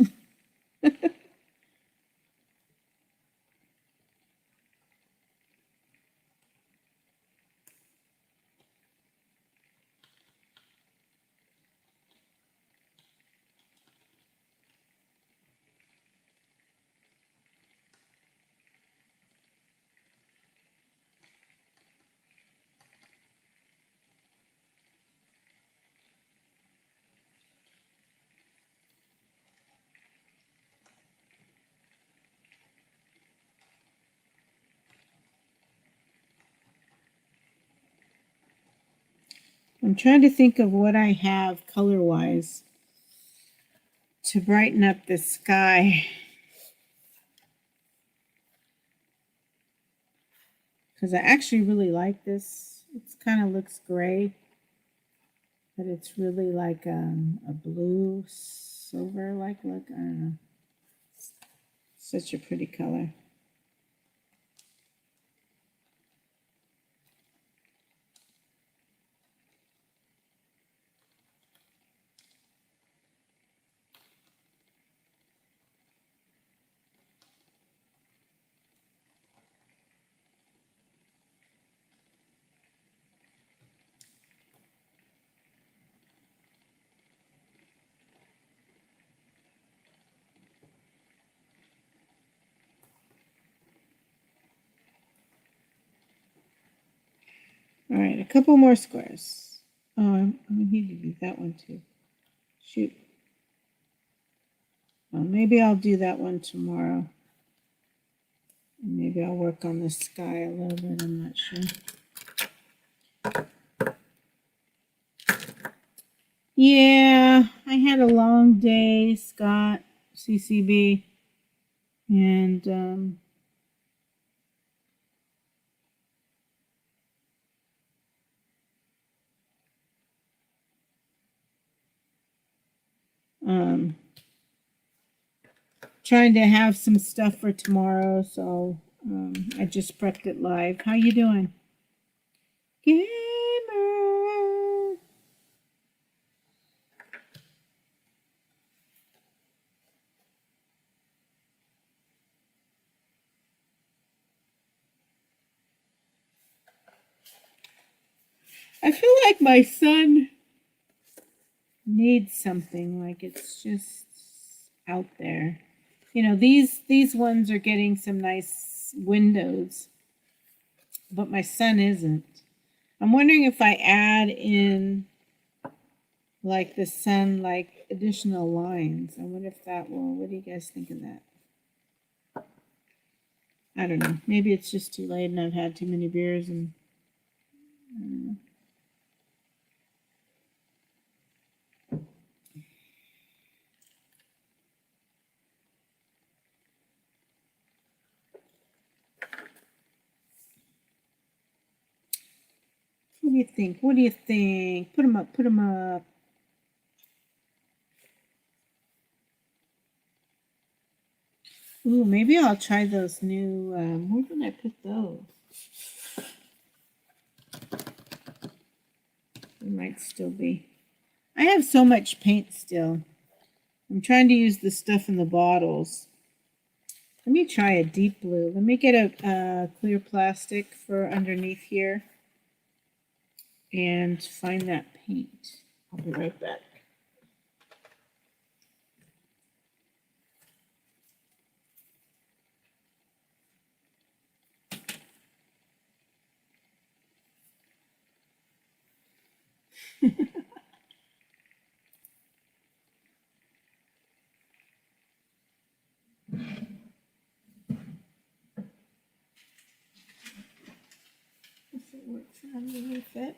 I'm trying to think of what I have color-wise to brighten up the sky. Because I actually really like this. It kind of looks gray, but it's really like a blue silver like look. I don't know. Such a pretty color. All right, a couple more squares. Oh, I need to do that one too. Shoot. Well, maybe I'll do that one tomorrow. Maybe I'll work on the sky a little bit. I'm not sure. Yeah, I had a long day, Scott, CCB, and trying to have some stuff for tomorrow, so I just prepped it live. How you doing? Gamer. I feel like my son needs something, like it's just out there. These ones are getting some nice windows, but my son isn't. I'm wondering if I add in like the sun, like additional lines. I wonder if that will, what do you guys think of that? I don't know. Maybe it's just too late and I've had too many beers and I don't know. What do you think? What do you think? Put them up, put them up. Ooh, maybe I'll try those new, where did I put those? They might still be. I have so much paint still. I'm trying to use the stuff in the bottles. Let me try a deep blue. Let me get a clear plastic for underneath here and find that paint. I'll be right back. If it works underneath it.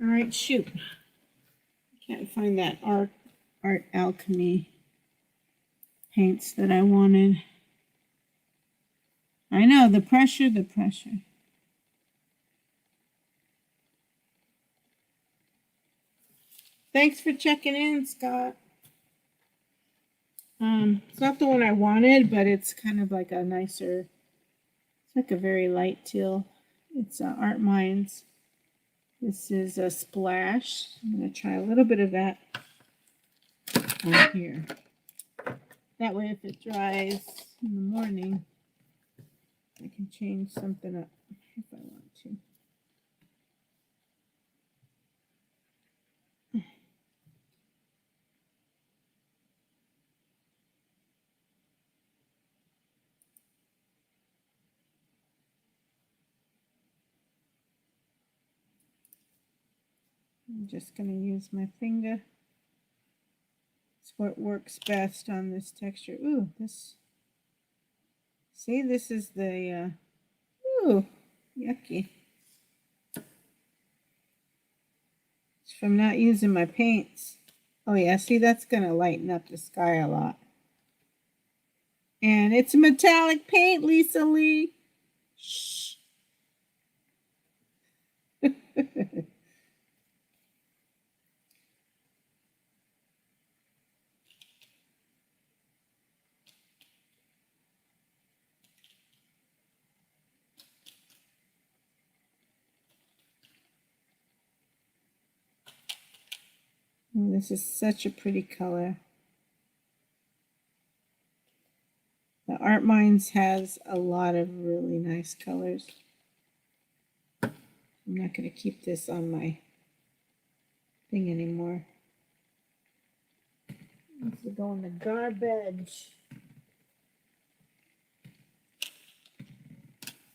All right, shoot. Can't find that art alchemy paints that I wanted. I know, the pressure, the pressure. Thanks for checking in, Scott. It's not the one I wanted, but it's kind of like a nicer, it's like a very light teal. It's Art Minds. This is a splash. I'm going to try a little bit of that on here. That way, if it dries in the morning, I can change something up if I want to. I'm just going to use my finger. It's what works best on this texture. Ooh, this. See, this is the. Ooh, yucky. It's from not using my paints. Oh, yeah, see, that's going to lighten up the sky a lot. And it's a metallic paint, Lisa Lee. Shh. Oh, this is such a pretty color. The Art Minds has a lot of really nice colors. I'm not going to keep this on my thing anymore. This will go in the garbage.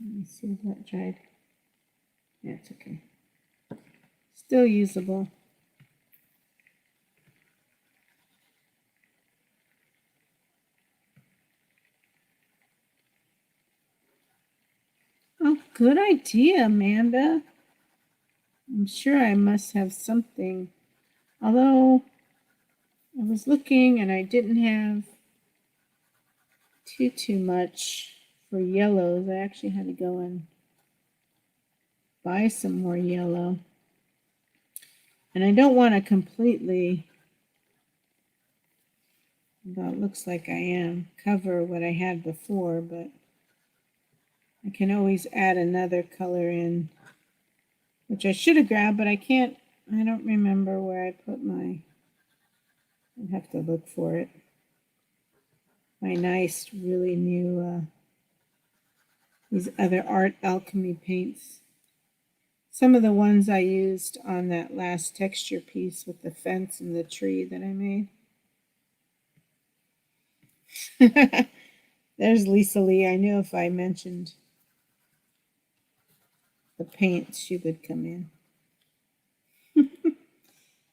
Let me see if that dried. Yeah, it's okay. Still usable. Good idea, Amanda. I'm sure I must have something. Although I was looking and I didn't have too much for yellows. I actually had to go and buy some more yellow. And I don't want to completely, well, it looks like I am, cover what I had before, but I can always add another color in, which I should have grabbed, but I don't remember where I put my, I'd have to look for it. My nice, really new, these other Art Alchemy paints. Some of the ones I used on that last texture piece with the fence and the tree that I made. There's Lisa Lee. I knew if I mentioned the paint, she would come in.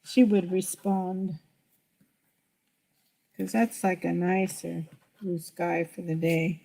She would respond. Because that's like a nicer blue sky for the day.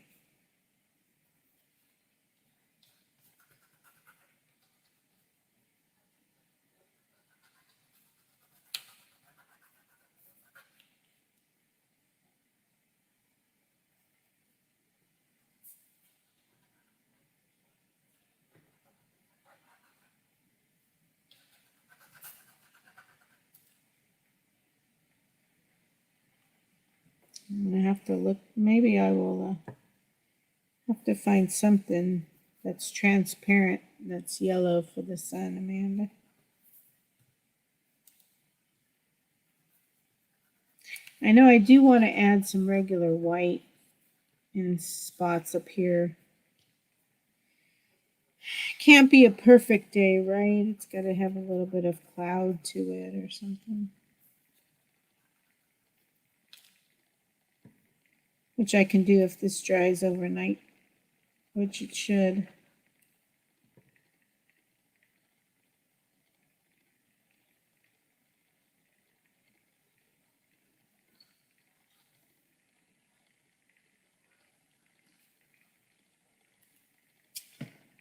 I'm going to have to look. Maybe I will have to find something that's transparent, that's yellow for the sun, Amanda. I know I do want to add some regular white in spots up here. Can't be a perfect day, right? It's got to have a little bit of cloud to it or something. Which I can do if this dries overnight, which it should.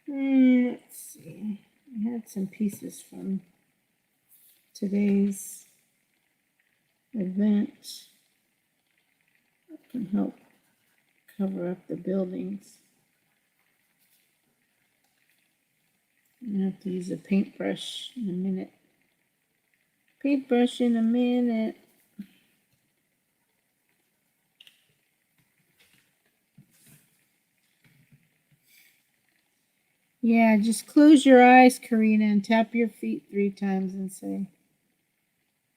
Let's see. I had some pieces from today's event that can help cover up the buildings. I'm gonna have to use a paintbrush in a minute. Paintbrush in a minute. Yeah, just close your eyes, Karina, and tap your feet 3 times and say,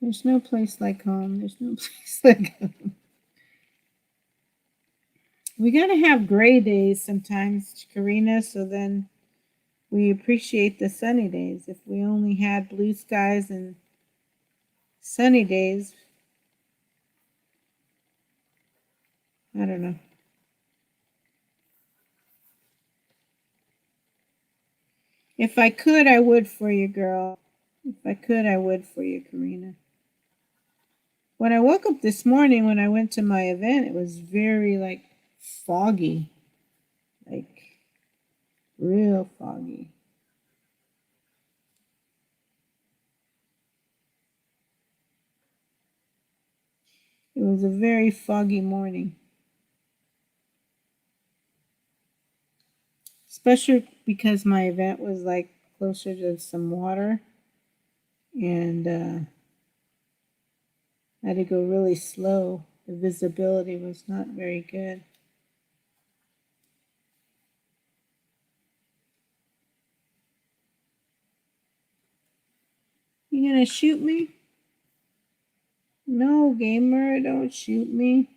"There's no place like home. There's no place like home." We gotta have gray days sometimes, Karina, so then we appreciate the sunny days. If we only had blue skies and sunny days, I don't know. If I could, I would for you, girl. If I could, I would for you, Karina. When I woke up this morning, when I went to my event, it was very, like, foggy. Like, real foggy. It was a very foggy morning. Especially because my event was, like, closer to some water. And I had to go really slow. The visibility was not very good. You gonna shoot me? No, gamer, don't shoot me.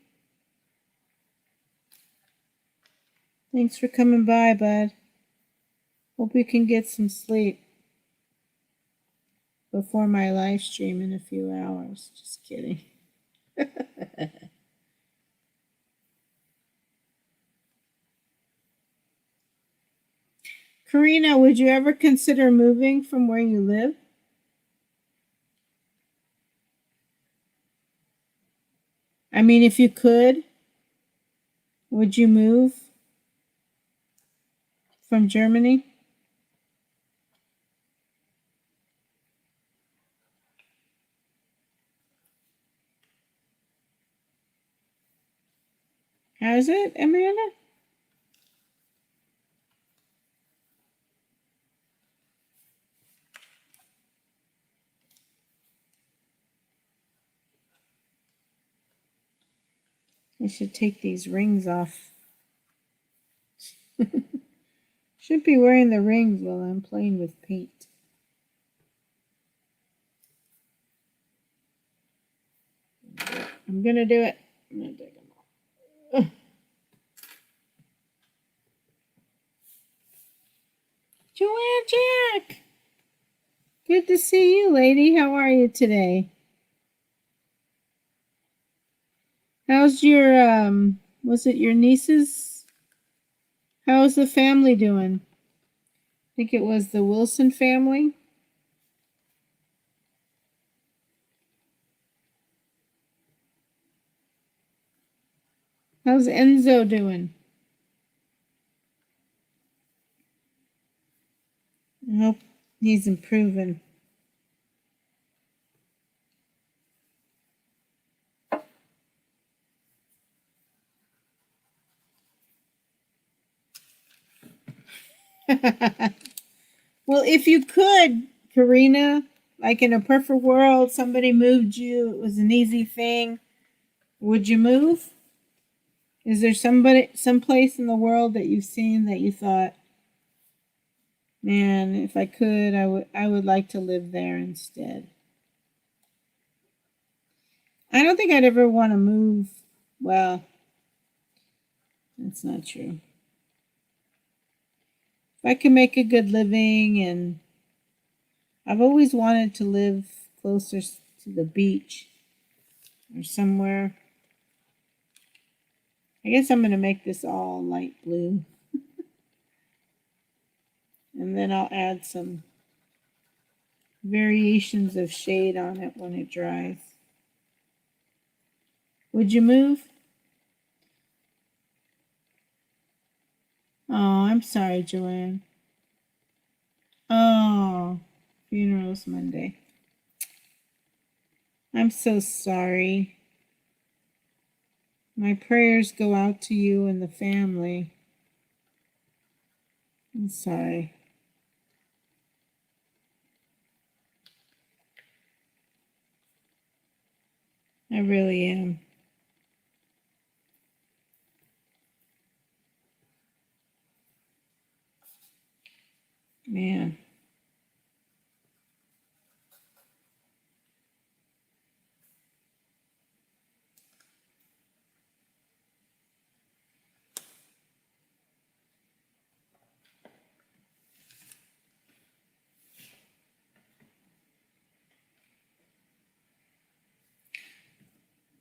Thanks for coming by, bud. Hope you can get some sleep before my live stream in a few hours. Just kidding. Karina, would you ever consider moving from where you live? I mean, if you could, would you move from Germany? How's it, Amanda? I should take these rings off. Should be wearing the rings while I'm playing with paint. I'm gonna do it. I'm gonna take them off. Joanne Jack! Good to see you, lady. How are you today? How's your, was it your nieces? How's the family doing? I think it was the Wilson family. How's Enzo doing? I hope he's improving. Well, if you could, Karina, like in a perfect world, somebody moved you, it was an easy thing, would you move? Is there someplace in the world that you've seen that you thought, man, if I could, I would like to live there instead? I don't think I'd ever want to move. Well, that's not true. If I could make a good living, and I've always wanted to live closer to the beach or somewhere. I guess I'm going to make this all light blue. And then I'll add some variations of shade on it when it dries. Would you move? Oh, I'm sorry, Joanne. Oh, funeral's Monday. I'm so sorry. My prayers go out to you and the family. I'm sorry. I really am. Man.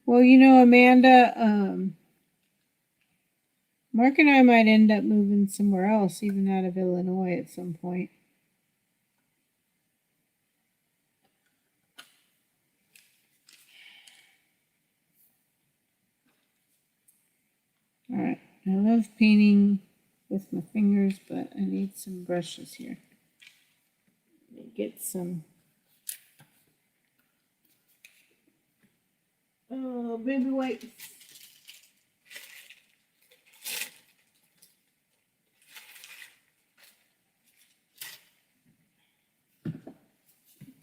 Well, you know, Amanda, Mark and I might end up moving somewhere else, even out of Illinois at some point. All right. I love painting with my fingers, but I need some brushes here. Let me get some. Oh, baby wipes.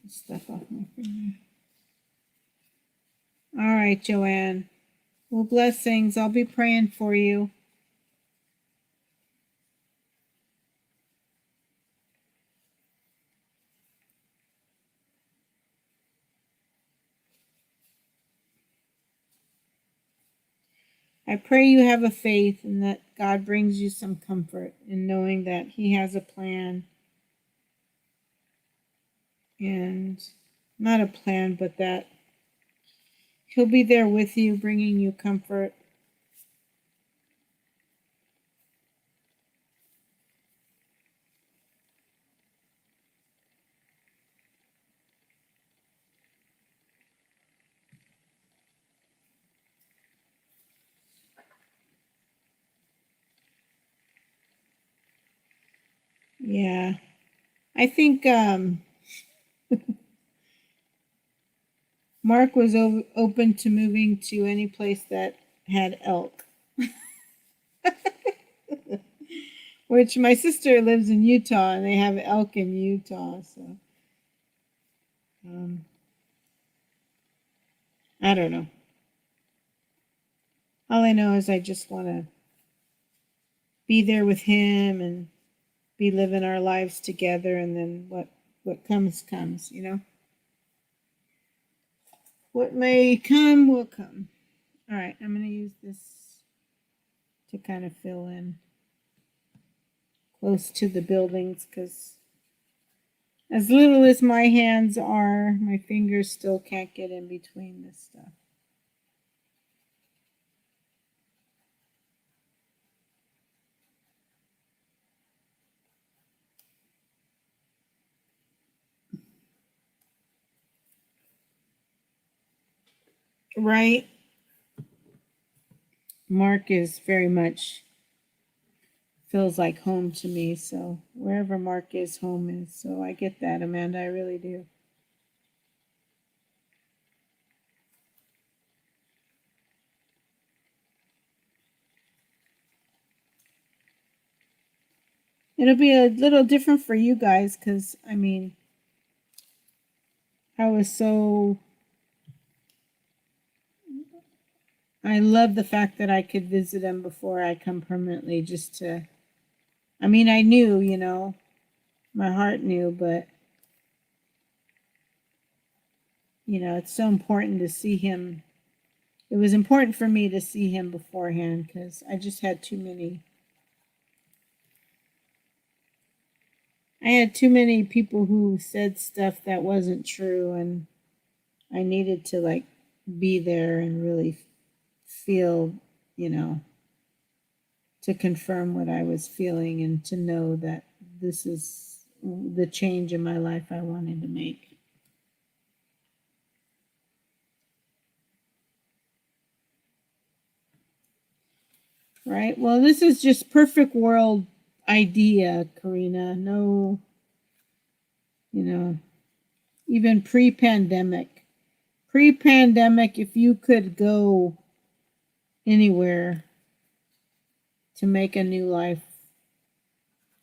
Stuff off my finger. All right, Joanne. Well, blessings. I'll be praying for you. I pray you have a faith and that God brings you some comfort in knowing that He has a plan, and not a plan, but that He'll be there with you, bringing you comfort. Yeah. I think Mark was open to moving to any place that had elk. Which my sister lives in Utah and they have elk in Utah. So um, I don't know. All I know is I just want to be there with him and be living our lives together, and then what comes comes, you know. What may come will come. All right, I'm going to use this to kind of fill in close to the buildings because as little as my hands are, my fingers still can't get in between this stuff. Right? Mark is very much feels like home to me. So wherever Mark is, home is. So I get that, Amanda. I really do. It'll be a little different for you guys because, I mean, I was so. I love the fact that I could visit him before I come permanently just to. I mean, I knew, you know, my heart knew, but, you know, it's so important to see him. It was important for me to see him beforehand because I just had too many. I had too many people who said stuff that wasn't true, and I needed to like be there and really feel, you know, to confirm what I was feeling and to know that this is the change in my life I wanted to make. Right? Well, this is just perfect world idea, Karina. No, you know, even pre-pandemic. Pre-pandemic, if you could go anywhere to make a new life,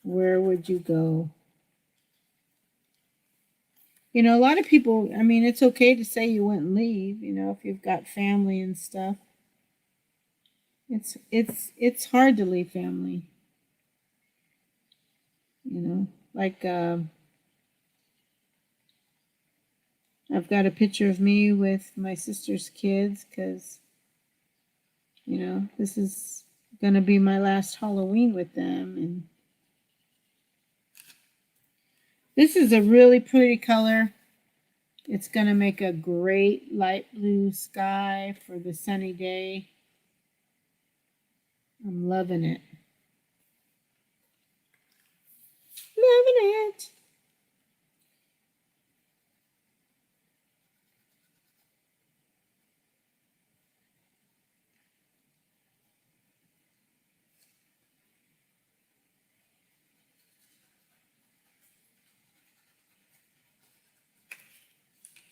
where would you go? You know, a lot of people, I mean, it's okay to say you wouldn't leave, you know, if you've got family and stuff. It's hard to leave family, you know. Like I've got a picture of me with my sister's kids cuz you know, this is going to be my last Halloween with them, and this is a really pretty color. It's going to make a great light blue sky for the sunny day. I'm loving it. Loving it.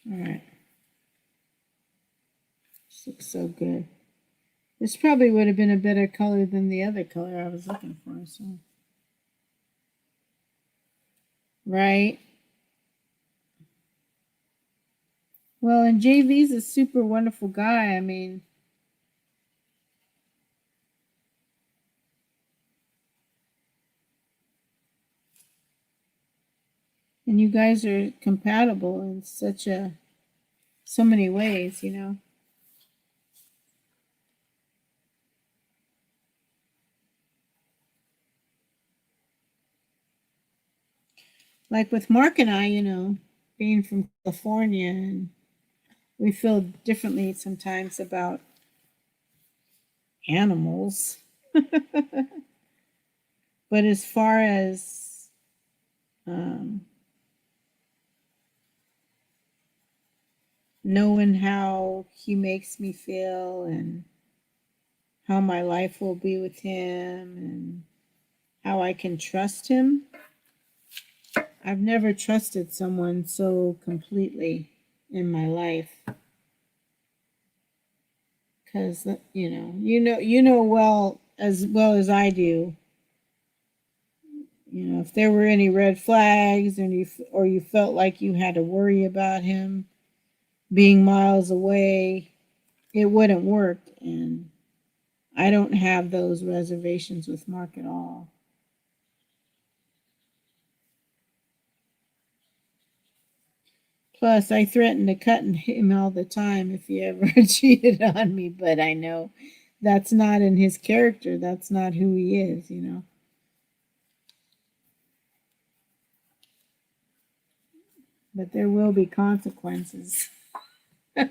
All right. This looks so good. This probably would have been a better color than the other color I was looking for. So, right. Well, and JV's a super wonderful guy. I mean, and you guys are compatible in so many ways, you know. Like with Mark and I, you know, being from California, and we feel differently sometimes about animals. But as far as um, knowing how he makes me feel and how my life will be with him and how I can trust him, I've never trusted someone so completely in my life because you know well as well as I do. You know, if there were any red flags and you felt like you had to worry about him being miles away, it wouldn't work. And I don't have those reservations with Mark at all. Plus, I threaten to cut him all the time if he ever cheated on me, but I know that's not in his character. That's not who he is, you know. But there will be consequences. Gamer!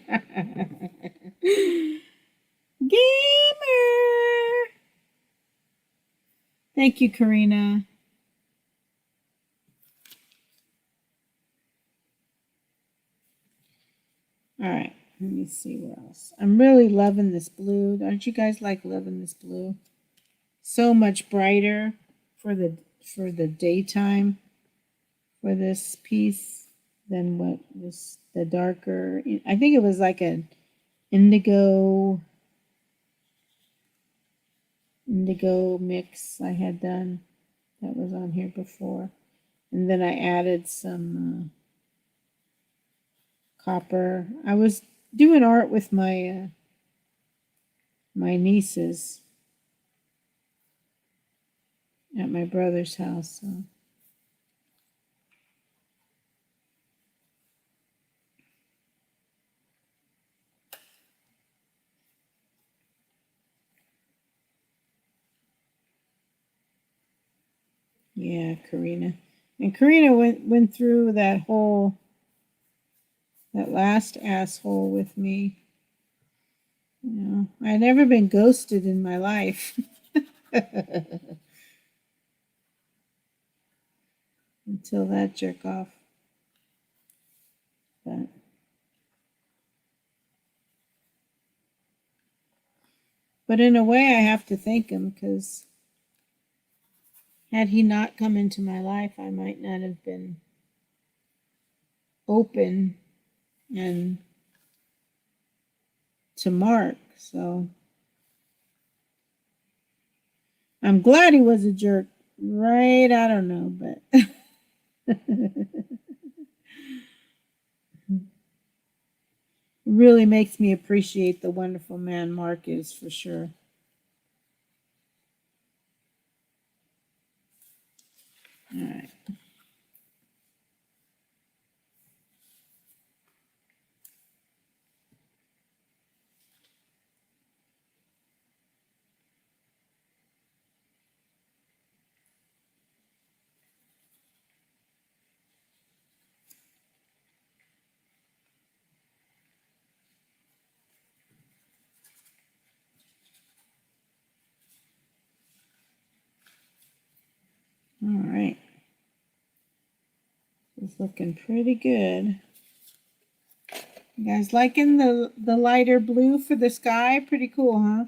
Thank you, Karina. All right, let me see where else. I'm really loving this blue. Aren't you guys like loving this blue? So much brighter for the daytime for this piece than what was the darker. I think it was like an indigo mix I had done that was on here before, and then I added some copper. I was doing art with my my nieces at my brother's house. So. Yeah, Karina. And Karina went through that last asshole with me. You know, I'd never been ghosted in my life. Until that jerk off. But in a way, I have to thank him because had he not come into my life, I might not have been open and to Mark. So I'm glad he was a jerk. Right? I don't know, but really makes me appreciate the wonderful man Mark is for sure. All right. All right. It's looking pretty good. You guys liking the lighter blue for the sky? Pretty cool, huh?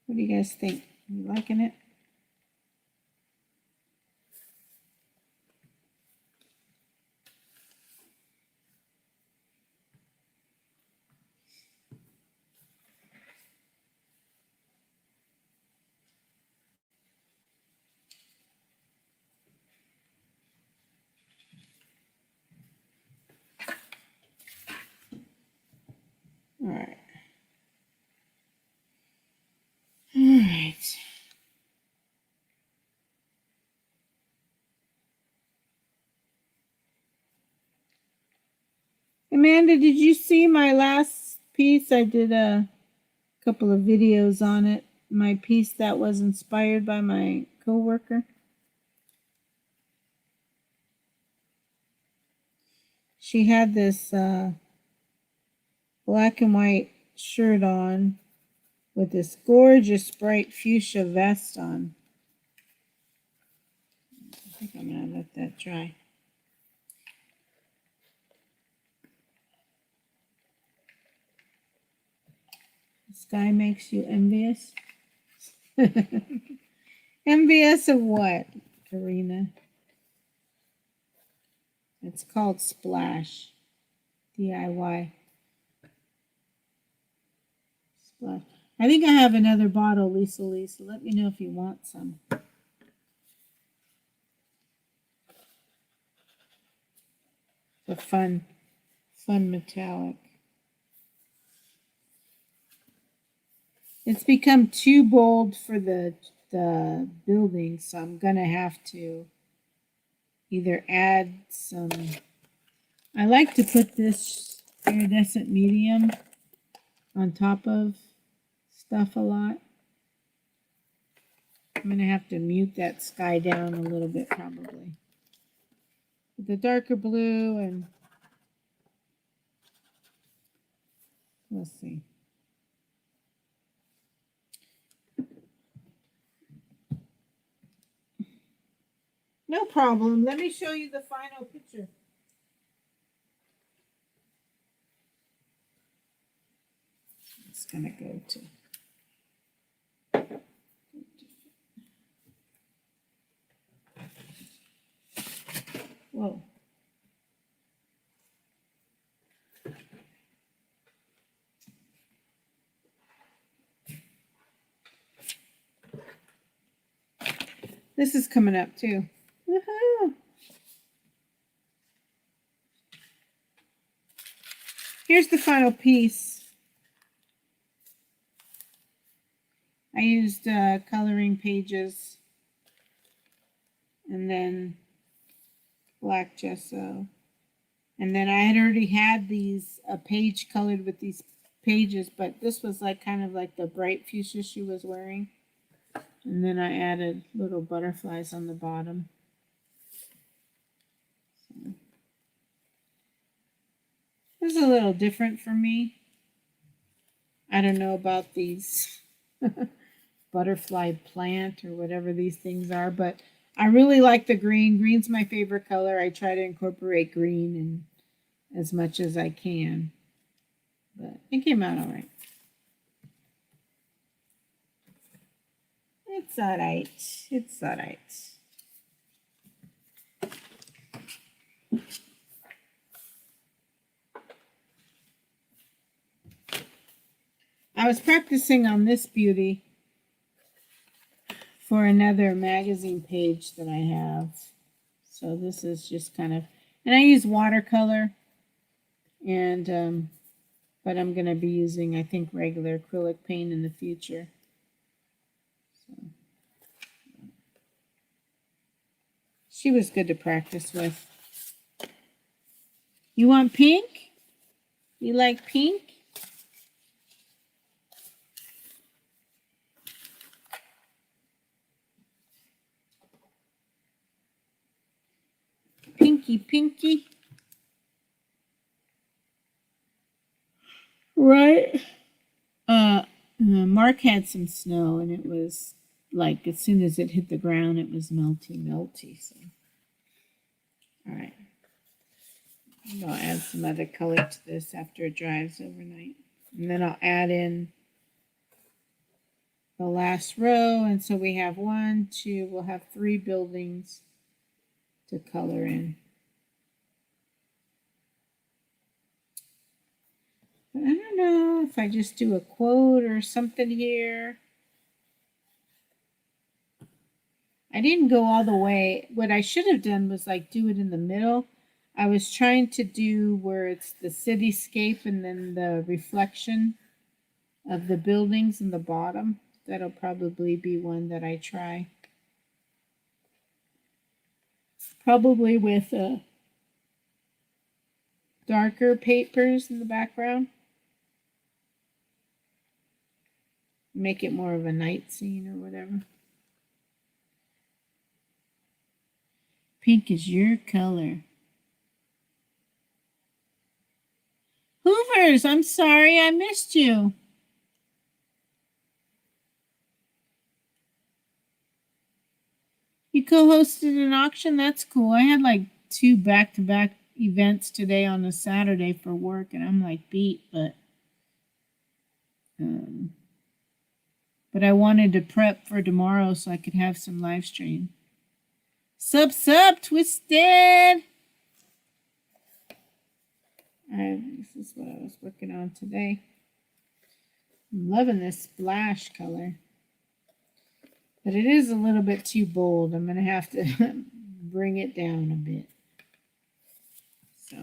What do you guys think? You liking it? All right. All right. Amanda, did you see my last piece? I did a couple of videos on it. My piece that was inspired by my coworker. She had this black and white shirt on with this gorgeous bright fuchsia vest on. I think I'm gonna let that dry. The sky makes you envious. Envious of what, Karina? It's called Splash DIY. blush. I think I have another bottle, Lisa. Let me know if you want some. The fun metallic. It's become too bold for the building, so I'm gonna have to either add some. I like to put this iridescent medium on top of stuff a lot. I'm gonna have to mute that sky down a little bit probably. With the darker blue, and let's see. No problem. Let me show you the final picture. It's gonna go to. Whoa. This is coming up too. Woohoo! Here's the final piece. I used coloring pages and then black gesso. And then I had already had these a page colored with these pages, but this was like kind of like the bright fuchsia she was wearing. And then I added little butterflies on the bottom. So, this is a little different for me. I don't know about these butterfly plant or whatever these things are, but I really like the green. Green's my favorite color. I try to incorporate green in as much as I can, but it came out all right. It's all right. It's all right. I was practicing on this beauty for another magazine page that I have. So this is just kind of, and I use watercolor, and but I'm going to be using, I think, regular acrylic paint in the future. So, she was good to practice with. You want pink? You like pink? Pinky, pinky. Right? Mark had some snow, and it was like as soon as it hit the ground, it was melty. So, all right. I'll add some other color to this after it dries overnight, and then I'll add in the last row, and so we have 1, 2. We'll have 3 buildings to color in. But I don't know if I just do a quote or something here. I didn't go all the way. What I should have done was like do it in the middle. I was trying to do where it's the cityscape and then the reflection of the buildings in the bottom. That'll probably be one that I try. Probably with darker papers in the background. Make it more of a night scene or whatever. Pink is your color. Hoovers, I'm sorry I missed you. You co-hosted an auction? That's cool. I had like 2 back-to-back events today on a Saturday for work, and I'm like beat, but I wanted to prep for tomorrow so I could have some live stream. Sup, Twisted! Alright, this is what I was working on today. I'm loving this splash color. But it is a little bit too bold. I'm going to have to bring it down a bit. So.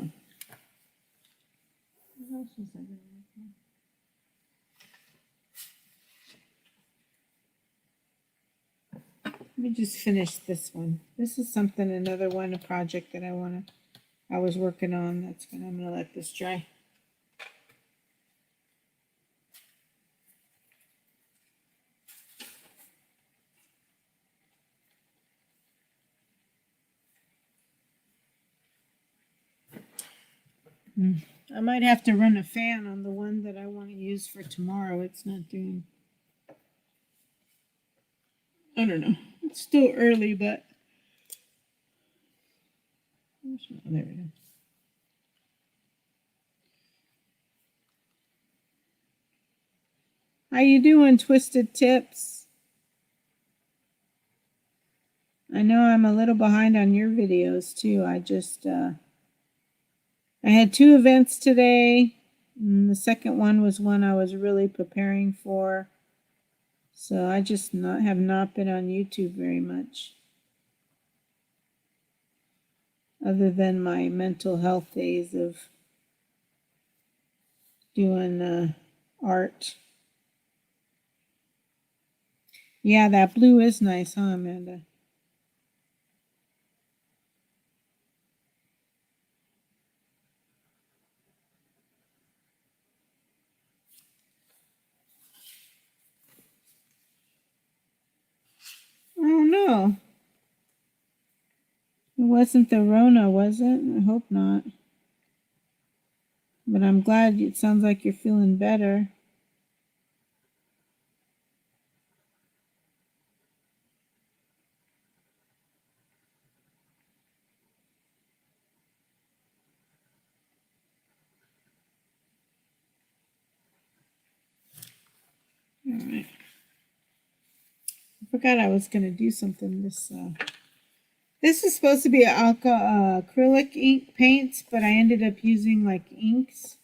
What else was I going to work on? Let me just finish this one. This is something, another one, a project that I was working on. I'm going to let this dry. I might have to run a fan on the one that I want to use for tomorrow. It's not doing, I don't know. It's still early, but there we go. How you doing, Twisted Tips? I know I'm a little behind on your videos too. I had 2 events today. And the second one was one I was really preparing for. So I just have not been on YouTube very much. Other than my mental health days of doing art. Yeah, that blue is nice, huh, Amanda? Oh no. It wasn't the Rona, was it? I hope not. But I'm glad it sounds like you're feeling better. All right. I forgot I was going to do something this is supposed to be acrylic ink paints, but I ended up using like inks.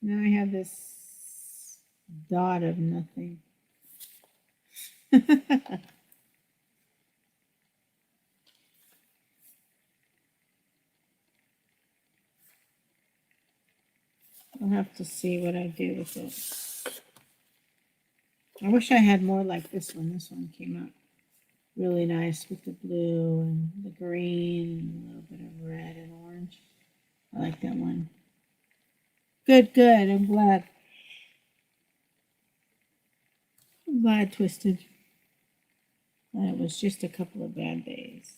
Now I have this dot of nothing. I'll have to see what I do with it. I wish I had more like this one. This one came out really nice with the blue and the green and a little bit of red and orange. I like that one. Good, good. I'm glad. I'm glad, Twisted. That it was just a couple of bad days.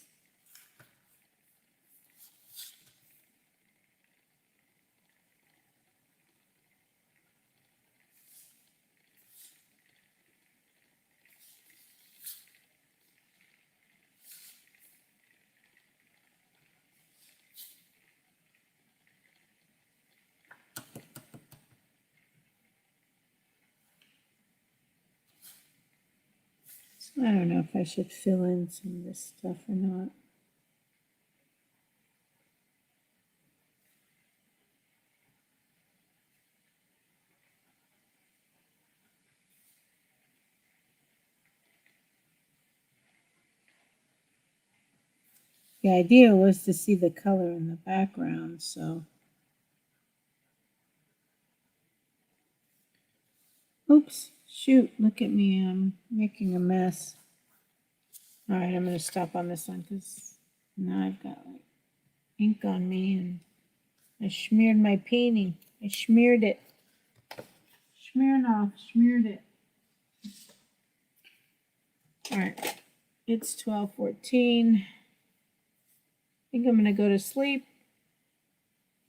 I don't know if I should fill in some of this stuff or not. The idea was to see the color in the background, so. Oops, shoot, look at me, I'm making a mess. All right, I'm going to stop on this one because now I've got like ink on me and I smeared my painting. I smeared it. Smeared it. All right, it's 12:14. I think I'm going to go to sleep.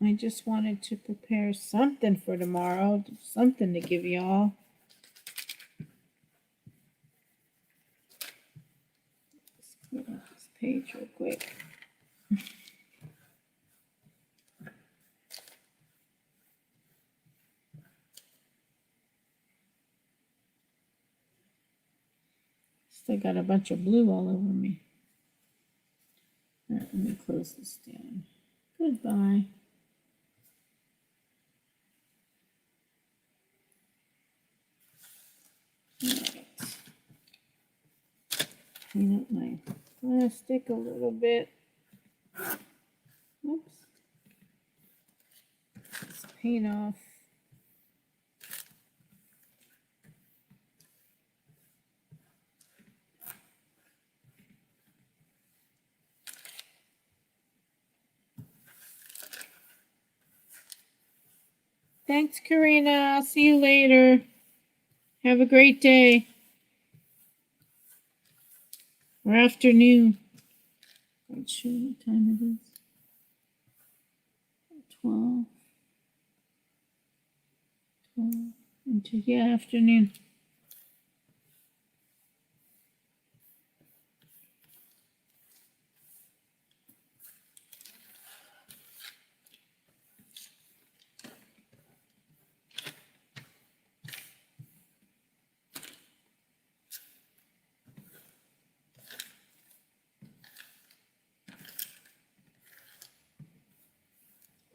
I just wanted to prepare something for tomorrow, something to give y'all. Let's clear up this page real quick. Still got a bunch of blue all over me. All right, let me close this down. Goodbye. Clean up my plastic a little bit. Oops. This paint off. Thanks, Karina. I'll see you later. Have a great day. Or afternoon. Not sure what time it is. 12. Yeah, afternoon.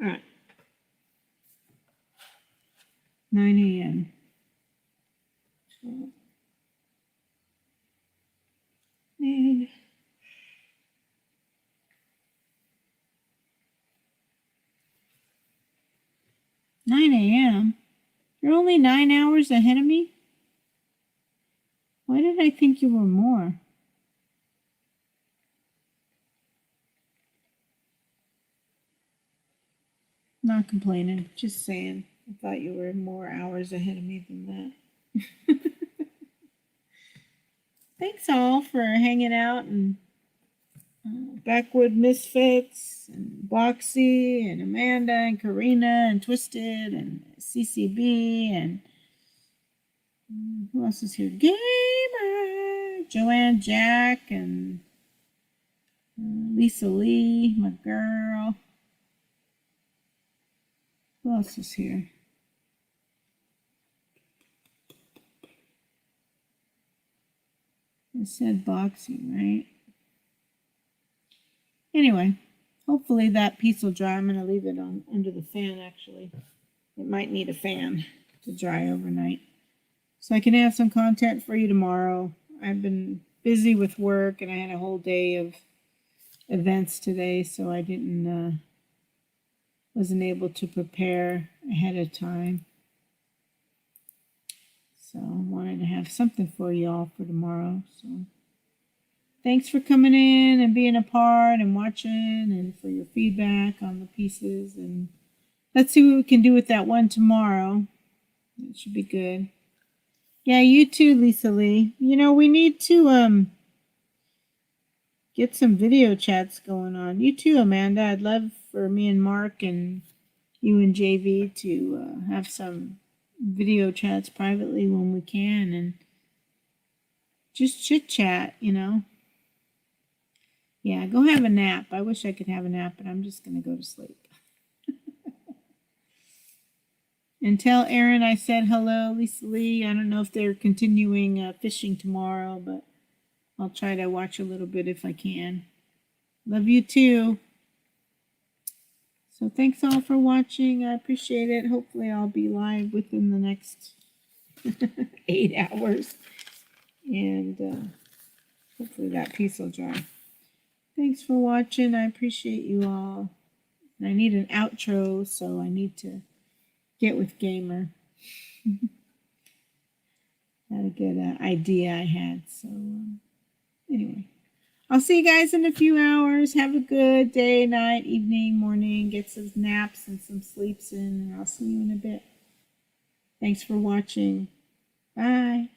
All right. 9 a.m. 9 a.m. You're only 9 hours ahead of me? Why did I think you were more? Not complaining, just saying. I thought you were more hours ahead of me than that. Thanks all for hanging out and Backwood Misfits and Boxy and Amanda and Karina and Twisted and CCB and who else is here? Gamer, Joanne Jack and Lisa Lee, my girl. Who else is here? I said boxing, right? Anyway, hopefully that piece will dry. I'm going to leave it on under the fan, actually. It might need a fan to dry overnight. So I can have some content for you tomorrow. I've been busy with work, and I had a whole day of events today, so I wasn't able to prepare ahead of time. So I wanted to have something for you all for tomorrow. So thanks for coming in and being a part and watching and for your feedback on the pieces. And let's see what we can do with that one tomorrow. It should be good. Yeah, you too, Lisa Lee. You know, we need to get some video chats going on. You too, Amanda. I'd love for me and Mark and you and JV to have some video chats privately when we can and just chit chat, you know. Yeah, go have a nap. I wish I could have a nap, but I'm just going to go to sleep. And tell Erin I said hello, Lisa Lee. I don't know if they're continuing fishing tomorrow, but I'll try to watch a little bit if I can. Love you too. So thanks all for watching. I appreciate it. Hopefully I'll be live within the next 8 hours. And hopefully that piece will dry. Thanks for watching. I appreciate you all. And I need an outro, so I need to get with Gamer. Had a good idea I had. So anyway, I'll see you guys in a few hours. Have a good day, night, evening, morning. Get some naps and some sleeps in. And I'll see you in a bit. Thanks for watching. Bye.